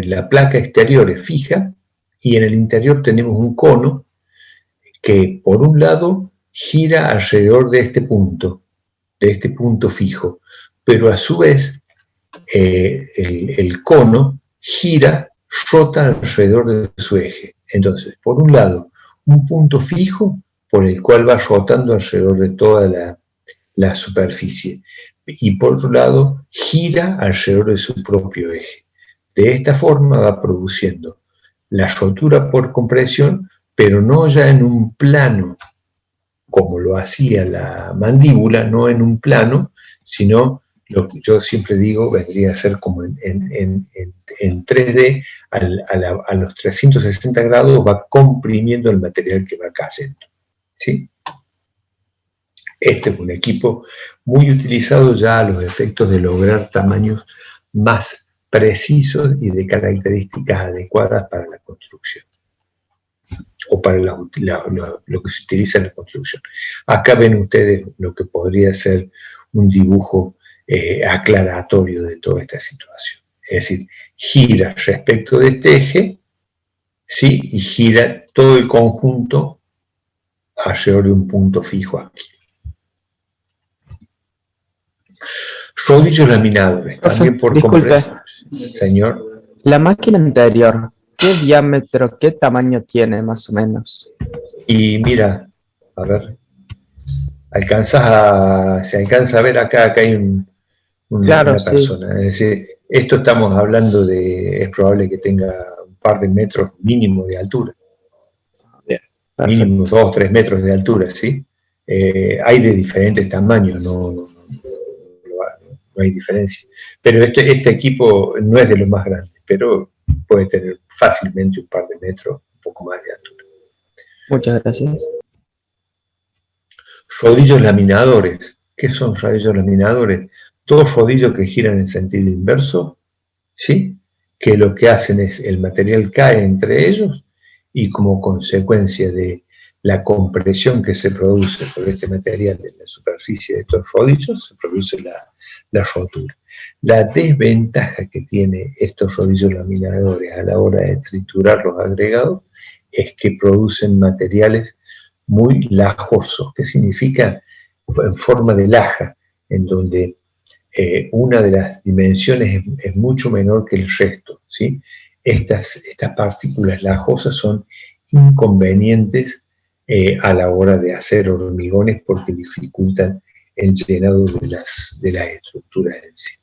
la placa exterior es fija, y en el interior tenemos un cono que por un lado gira alrededor de este punto fijo, pero a su vez el cono rota alrededor de su eje. Entonces, por un lado, un punto fijo por el cual va rotando alrededor de toda la superficie, y por otro lado, gira alrededor de su propio eje. De esta forma va produciendo la rotura por compresión, pero no ya en un plano, como lo hacía la mandíbula, no en un plano, sino lo que yo siempre digo vendría a ser como en 3D, a los 360 grados va comprimiendo el material que va cayendo, ¿sí? Este es un equipo muy utilizado ya a los efectos de lograr tamaños más precisos y de características adecuadas para la construcción, o para lo que se utiliza en la construcción. Acá ven ustedes lo que podría ser un dibujo aclaratorio de toda esta situación. Es decir, gira respecto de este eje, ¿sí? Y gira todo el conjunto alrededor de un punto fijo aquí. Rodillos laminadores, también por compresión. Señor. La máquina anterior, ¿qué diámetro, qué tamaño tiene más o menos? Y mira, a ver, se alcanza a ver acá hay claro, una persona. Sí. Es decir, esto estamos hablando de, es probable que tenga un par de metros mínimo de altura. Bien. Mínimo 2 o 3 metros de altura, ¿sí? Hay de diferentes tamaños, no hay diferencia. Pero este equipo no es de los más grandes, pero puede tener fácilmente un par de metros, un poco más de altura. Muchas gracias. Rodillos laminadores. ¿Qué son rodillos laminadores? Dos rodillos que giran en sentido inverso, ¿sí? Que lo que hacen es el material cae entre ellos y como consecuencia de la compresión que se produce por este material en la superficie de estos rodillos, se produce la rotura. La desventaja que tiene estos rodillos laminadores a la hora de triturar los agregados es que producen materiales muy lajosos. ¿Qué significa? En forma de laja, en donde una de las dimensiones es mucho menor que el resto, ¿sí? Estas partículas lajosas son inconvenientes a la hora de hacer hormigones porque dificultan el llenado de las estructuras en sí.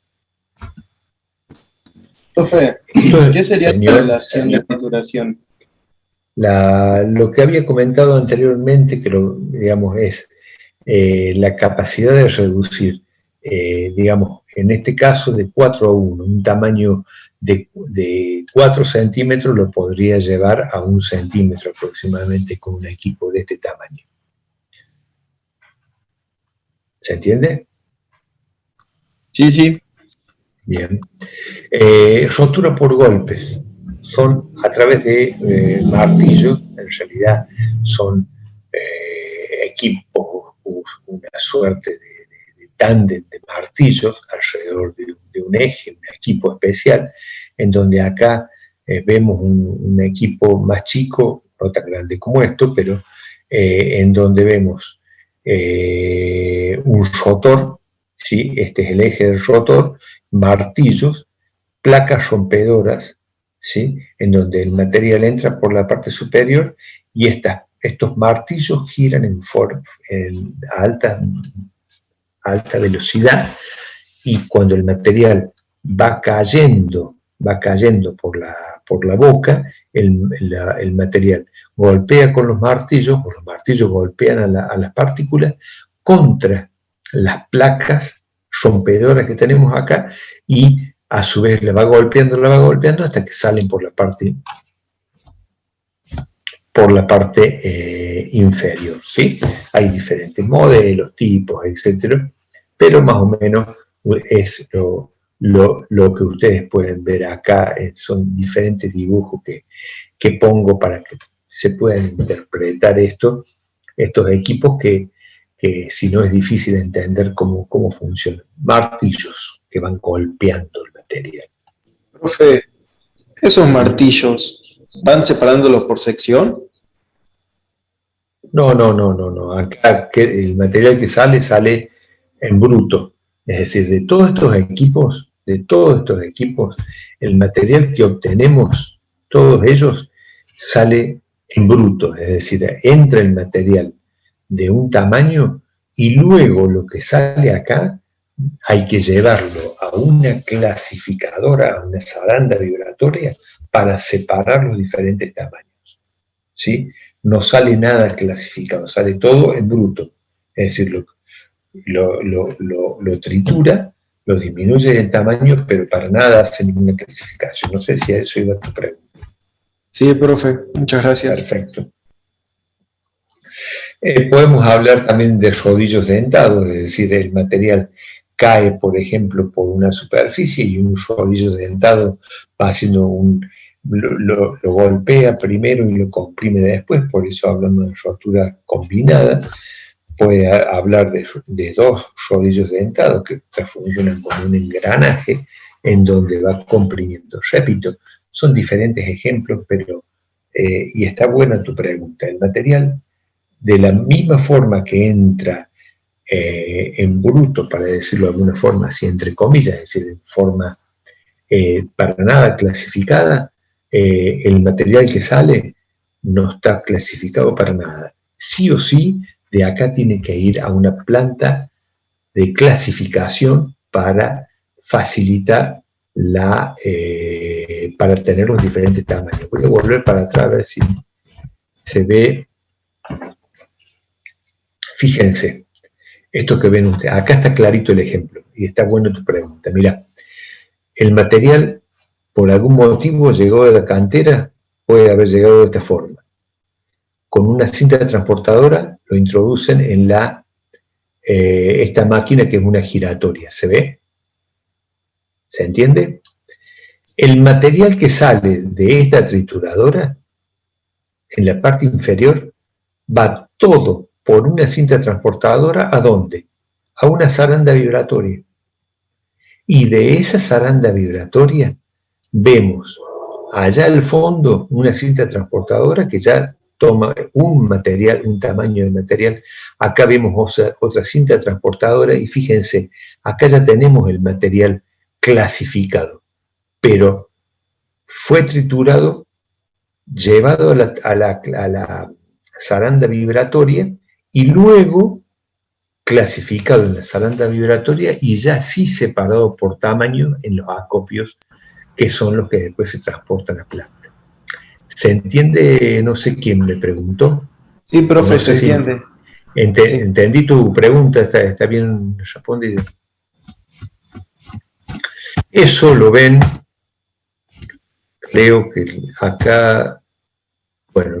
Profe, ¿qué sería la relación de trituración? Lo que había comentado anteriormente, que digamos es la capacidad de reducir digamos, en este caso de 4:1, un tamaño de 4 centímetros lo podría llevar a 1 centímetro aproximadamente con un equipo de este tamaño. ¿Se entiende? Sí, sí. Bien. Rotura por golpes. Son a través de martillos, en realidad son equipos, una suerte de tándem de martillos alrededor de un eje, un equipo especial, en donde acá vemos un equipo más chico, no tan grande como esto, pero en donde vemos un rotor, ¿sí? Este es el eje del rotor, martillos, placas rompedoras, ¿sí? En donde el material entra por la parte superior y estos martillos giran a alta velocidad, y cuando el material va cayendo por la boca, el material golpea con los martillos, o los martillos golpean a las partículas contra las placas rompedoras que tenemos acá, y a su vez la va golpeando hasta que salen por la parte inferior, ¿sí? Hay diferentes modelos, tipos, etcétera, pero más o menos es lo que ustedes pueden ver acá. Son diferentes dibujos que pongo para que se puedan interpretar estos equipos que si no es difícil entender cómo funcionan. Martillos que van golpeando el material. Profe, ¿esos martillos van separándolos por sección? No. Acá el material que sale en bruto. Es decir, de todos estos equipos, el material que obtenemos, todos ellos, sale en bruto. Es decir, entra el material de un tamaño y luego lo que sale acá hay que llevarlo a una clasificadora, a una zaranda vibratoria, para separar los diferentes tamaños, ¿sí? No sale nada clasificado, sale todo en bruto. Es decir, lo tritura, lo disminuye en tamaño, pero para nada hace ninguna clasificación. No sé si a eso iba tu pregunta. Sí, profe, muchas gracias. Perfecto. Podemos hablar también de rodillos dentados, es decir, el material cae, por ejemplo, por una superficie y un rodillo dentado va haciendo lo golpea primero y lo comprime después, por eso hablamos de rotura combinada. Puede hablar de dos rodillos dentados que funcionan como un engranaje en donde va comprimiendo. Repito, son diferentes ejemplos, pero y está buena tu pregunta. El material, de la misma forma que entra en bruto, para decirlo de alguna forma, así entre comillas, es decir, en forma para nada clasificada, el material que sale no está clasificado para nada. Sí o sí, de acá tiene que ir a una planta de clasificación para facilitar para tener los diferentes tamaños. Voy a volver para atrás a ver si se ve. Fíjense, esto que ven ustedes, acá está clarito el ejemplo, y está bueno tu pregunta. Mira, el material, por algún motivo, llegó de la cantera, puede haber llegado de esta forma. Con una cinta transportadora lo introducen en esta máquina que es una giratoria. ¿Se ve? ¿Se entiende? El material que sale de esta trituradora, en la parte inferior, va todo por una cinta transportadora, ¿a dónde? A una zaranda vibratoria. Y de esa zaranda vibratoria vemos allá al fondo una cinta transportadora que ya toma un tamaño de material. Acá vemos otra cinta transportadora y fíjense, acá ya tenemos el material clasificado, pero fue triturado, llevado a la zaranda vibratoria y luego clasificado en la zaranda vibratoria y ya sí separado por tamaño en los acopios, que son los que después se transportan a planta. ¿Se entiende? No sé quién me preguntó. Sí, profe, no sé se entiende. Entendí tu pregunta, está bien respondida. Eso lo ven, creo que acá, bueno,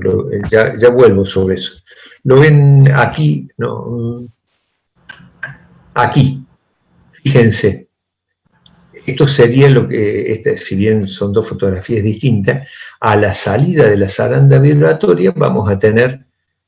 ya vuelvo sobre eso. Lo ven aquí, no, aquí, fíjense. Esto sería lo que, si bien son dos fotografías distintas, a la salida de la zaranda vibratoria vamos a tener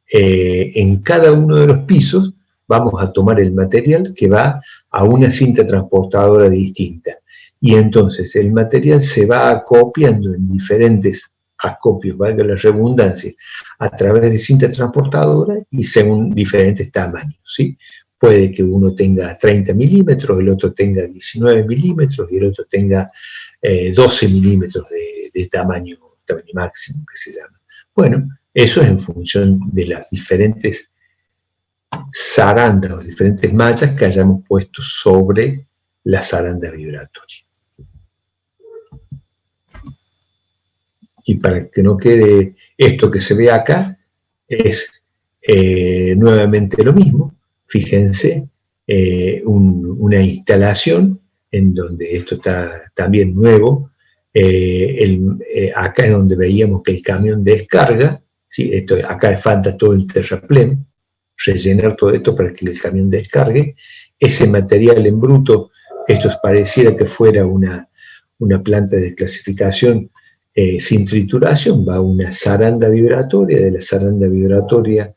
en cada uno de los pisos, vamos a tomar el material que va a una cinta transportadora distinta. Y entonces el material se va acopiando en diferentes acopios, valga la redundancia, a través de cinta transportadora y según diferentes tamaños, ¿sí? Puede que uno tenga 30 milímetros, el otro tenga 19 milímetros y el otro tenga 12 milímetros de tamaño máximo, que se llama. Bueno, eso es en función de las diferentes zarandas o diferentes mallas que hayamos puesto sobre la zaranda vibratoria. Y para que no quede esto que se ve acá, es nuevamente lo mismo. Fíjense, una instalación en donde esto está también nuevo. Acá es donde veíamos que el camión descarga, ¿sí? Acá falta todo el terraplén, rellenar todo esto para que el camión descargue. Ese material en bruto, esto pareciera que fuera una planta de clasificación sin trituración, va a una zaranda vibratoria, de la zaranda vibratoria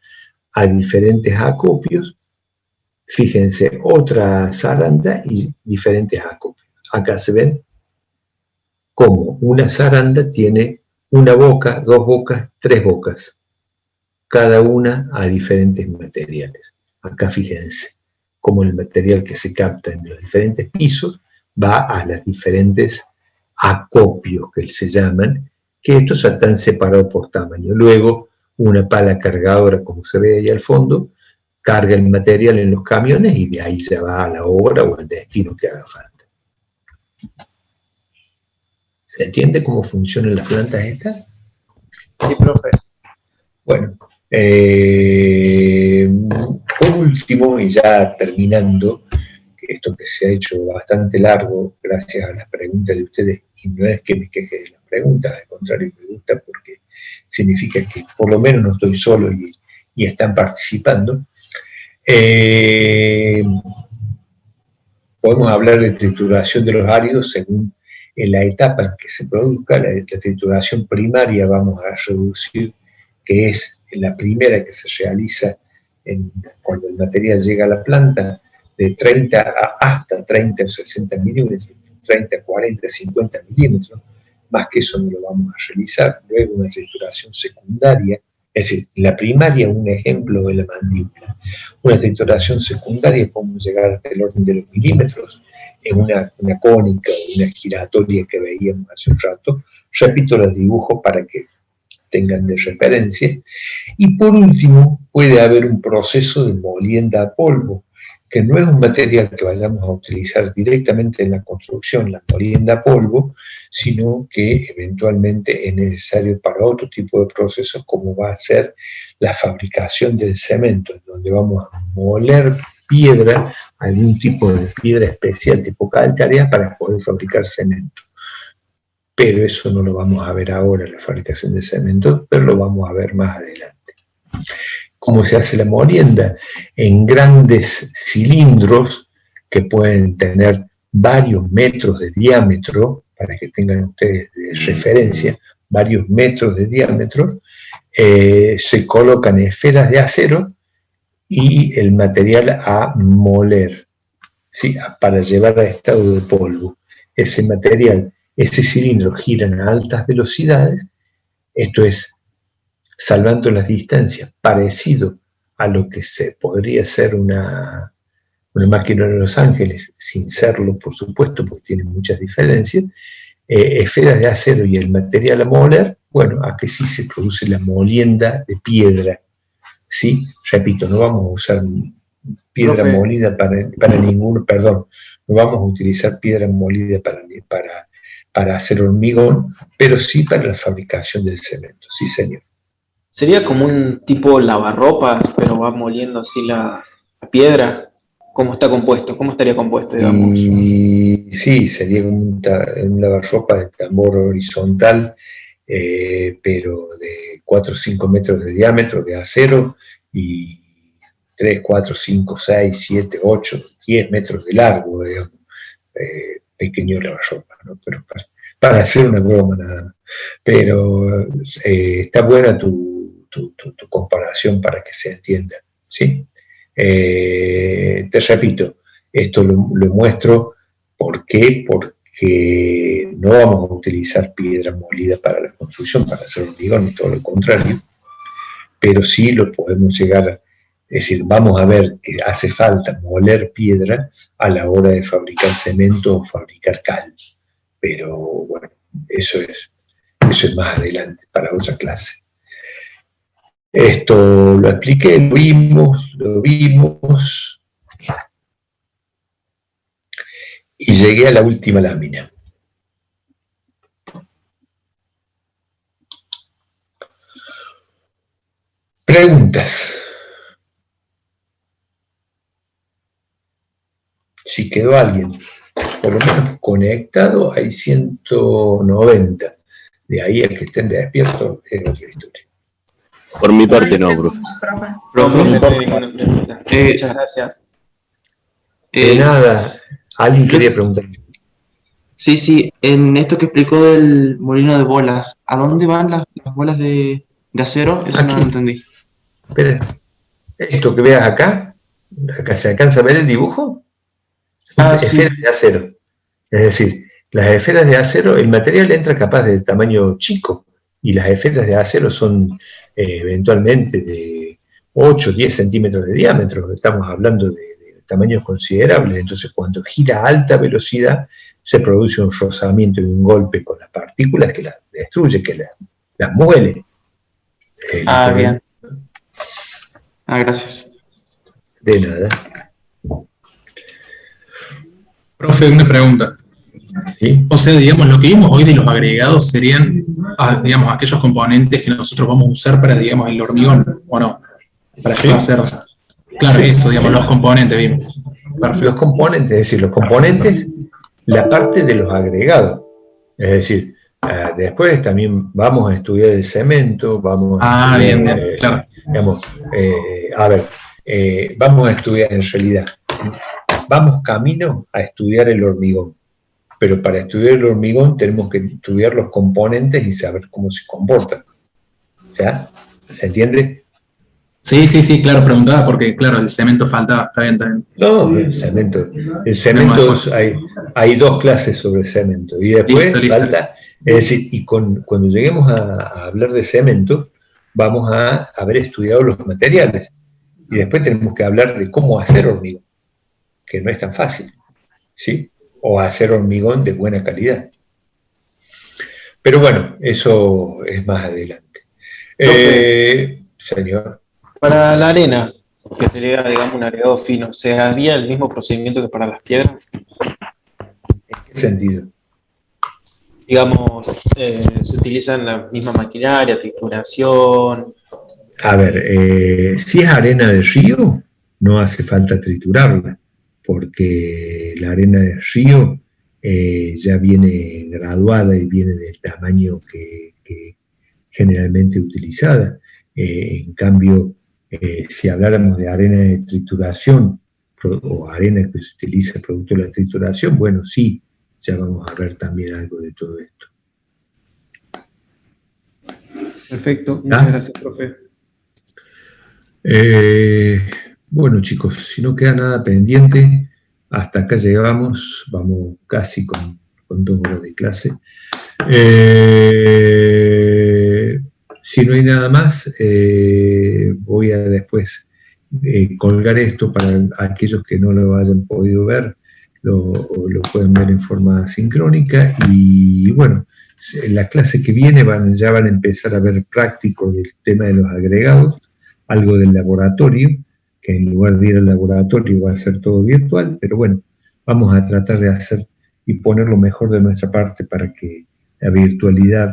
a diferentes acopios. Fíjense, otra zaranda y diferentes acopios. Acá se ven cómo una zaranda tiene una boca, dos bocas, tres bocas, cada una a diferentes materiales. Acá fíjense cómo el material que se capta en los diferentes pisos va a los diferentes acopios que se llaman, que estos están separados por tamaño. Luego, una pala cargadora, como se ve ahí al fondo, carga el material en los camiones y de ahí se va a la obra o al destino que haga falta. ¿Se entiende cómo funcionan las plantas estas? Sí, profe. Bueno, por último, y ya terminando, esto que se ha hecho bastante largo gracias a las preguntas de ustedes, y no es que me queje de las preguntas, al contrario, me gusta porque significa que por lo menos no estoy solo y están participando. Podemos hablar de trituración de los áridos según la etapa en que se produzca. La trituración primaria vamos a reducir, que es la primera que se realiza cuando el material llega a la planta, de 30 hasta 30 o 60 milímetros, 30, 40, 50 milímetros, más que eso no lo vamos a realizar. Luego una trituración secundaria, es decir, la primaria un ejemplo de la mandíbula. Una trituración secundaria podemos llegar hasta el orden de los milímetros, en una cónica o una giratoria que veíamos hace un rato. Repito los dibujos para que tengan de referencia. Y por último, puede haber un proceso de molienda a polvo, que no es un material que vayamos a utilizar directamente en la construcción, la molienda a polvo, sino que eventualmente es necesario para otro tipo de procesos, como va a ser la fabricación del cemento, en donde vamos a moler piedra, algún tipo de piedra especial tipo calcárea para poder fabricar cemento. Pero eso no lo vamos a ver ahora, la fabricación de cemento, pero lo vamos a ver más adelante. ¿Cómo se hace la molienda? En grandes cilindros que pueden tener varios metros de diámetro, para que tengan ustedes de referencia, varios metros de diámetro, se colocan esferas de acero y el material a moler, ¿sí? Para llevar a estado de polvo. Ese material, ese cilindro giran a altas velocidades, esto es, salvando las distancias, parecido a lo que podría ser una máquina de Los Ángeles, sin serlo, por supuesto, porque tiene muchas diferencias. Esferas de acero y el material a moler, bueno, aquí sí se produce la molienda de piedra, ¿sí? Repito, no vamos a usar piedra Profe. molida para ninguno, perdón, no vamos a utilizar piedra molida para hacer hormigón, pero sí para la fabricación del cemento, sí señor. Sería como un tipo lavarropas, pero va moliendo así la piedra. cómo está compuesto, cómo estaría compuesto, digamos. Y sí, sería como un lavarropa de tambor horizontal, pero de 4 o 5 metros de diámetro, de acero, y 3, 4, 5, 6, 7, 8, 10 metros de largo, digamos. Pequeño lavarropa, ¿no? Pero para hacer una broma nada más. Pero está buena tu comparación para que se entienda, ¿sí? Te repito, esto lo muestro, ¿por qué? Porque no vamos a utilizar piedra molida para la construcción, para hacer hormigón, y todo lo contrario, pero sí lo podemos llegar a, es decir, vamos a ver que hace falta moler piedra a la hora de fabricar cemento o fabricar cal, pero bueno, eso es más adelante, para otra clase. Esto lo expliqué, lo vimos, y llegué a la última lámina. Preguntas. Si quedó alguien, por lo menos conectado, hay 190. De ahí a que estén despiertos es otra historia. Por mi parte no, profe. Muchas gracias. De nada. ¿Alguien quería preguntar? Sí, en esto que explicó del molino de bolas, ¿a dónde van las bolas de acero? Eso no lo entendí. Espera, esto que veas acá ¿se alcanza a ver el dibujo? Esferas de acero. Es decir, las esferas de acero, el material entra capaz de tamaño chico, y las esferas de acero son eventualmente de 8 o 10 centímetros de diámetro. Estamos hablando de tamaños considerables. Entonces, cuando gira a alta velocidad, se produce un rozamiento y un golpe con las partículas que las destruye, que las muele. Bien. Gracias. De nada. Profe, una pregunta. ¿Sí? O sea, digamos, lo que vimos hoy de los agregados serían, digamos, aquellos componentes que nosotros vamos a usar para, digamos, el hormigón, ¿o no? Para hacer, claro, eso, digamos, los componentes vimos. Perfecto. Los componentes, es decir, los componentes, la parte de los agregados. Es decir, después también vamos a estudiar el cemento, vamos a estudiar, bien, claro. Digamos, vamos a estudiar en realidad. Vamos camino a estudiar el hormigón, pero para estudiar el hormigón tenemos que estudiar los componentes y saber cómo se comportan. O sea, ¿se entiende? Sí, claro, preguntaba porque, claro, el cemento faltaba, está bien. No, el cemento hay dos clases sobre cemento, y después falta, es decir, y cuando lleguemos a hablar de cemento, vamos a haber estudiado los materiales, y después tenemos que hablar de cómo hacer hormigón, que no es tan fácil, ¿sí? O hacer hormigón de buena calidad. Pero bueno, eso es más adelante. Señor. Para la arena, que sería, digamos, un agregado fino, ¿se haría el mismo procedimiento que para las piedras? ¿En qué sentido? Digamos, se utilizan la misma maquinaria, trituración. A ver, si es arena de río, no hace falta triturarla, porque la arena de río ya viene graduada y viene del tamaño que generalmente utilizada. En cambio, si habláramos de arena de trituración o arena que se utiliza producto de la trituración, bueno, sí, ya vamos a ver también algo de todo esto. Perfecto, muchas gracias, profe. Bueno, chicos, si no queda nada pendiente, hasta acá llegamos, vamos casi con 2 horas de clase. Si no hay nada más, voy a después colgar esto para aquellos que no lo hayan podido ver, lo pueden ver en forma sincrónica, y bueno, en la clase que viene ya van a empezar a ver práctico del tema de los agregados, algo del laboratorio, que en lugar de ir al laboratorio va a ser todo virtual, pero bueno, vamos a tratar de hacer y poner lo mejor de nuestra parte para que la virtualidad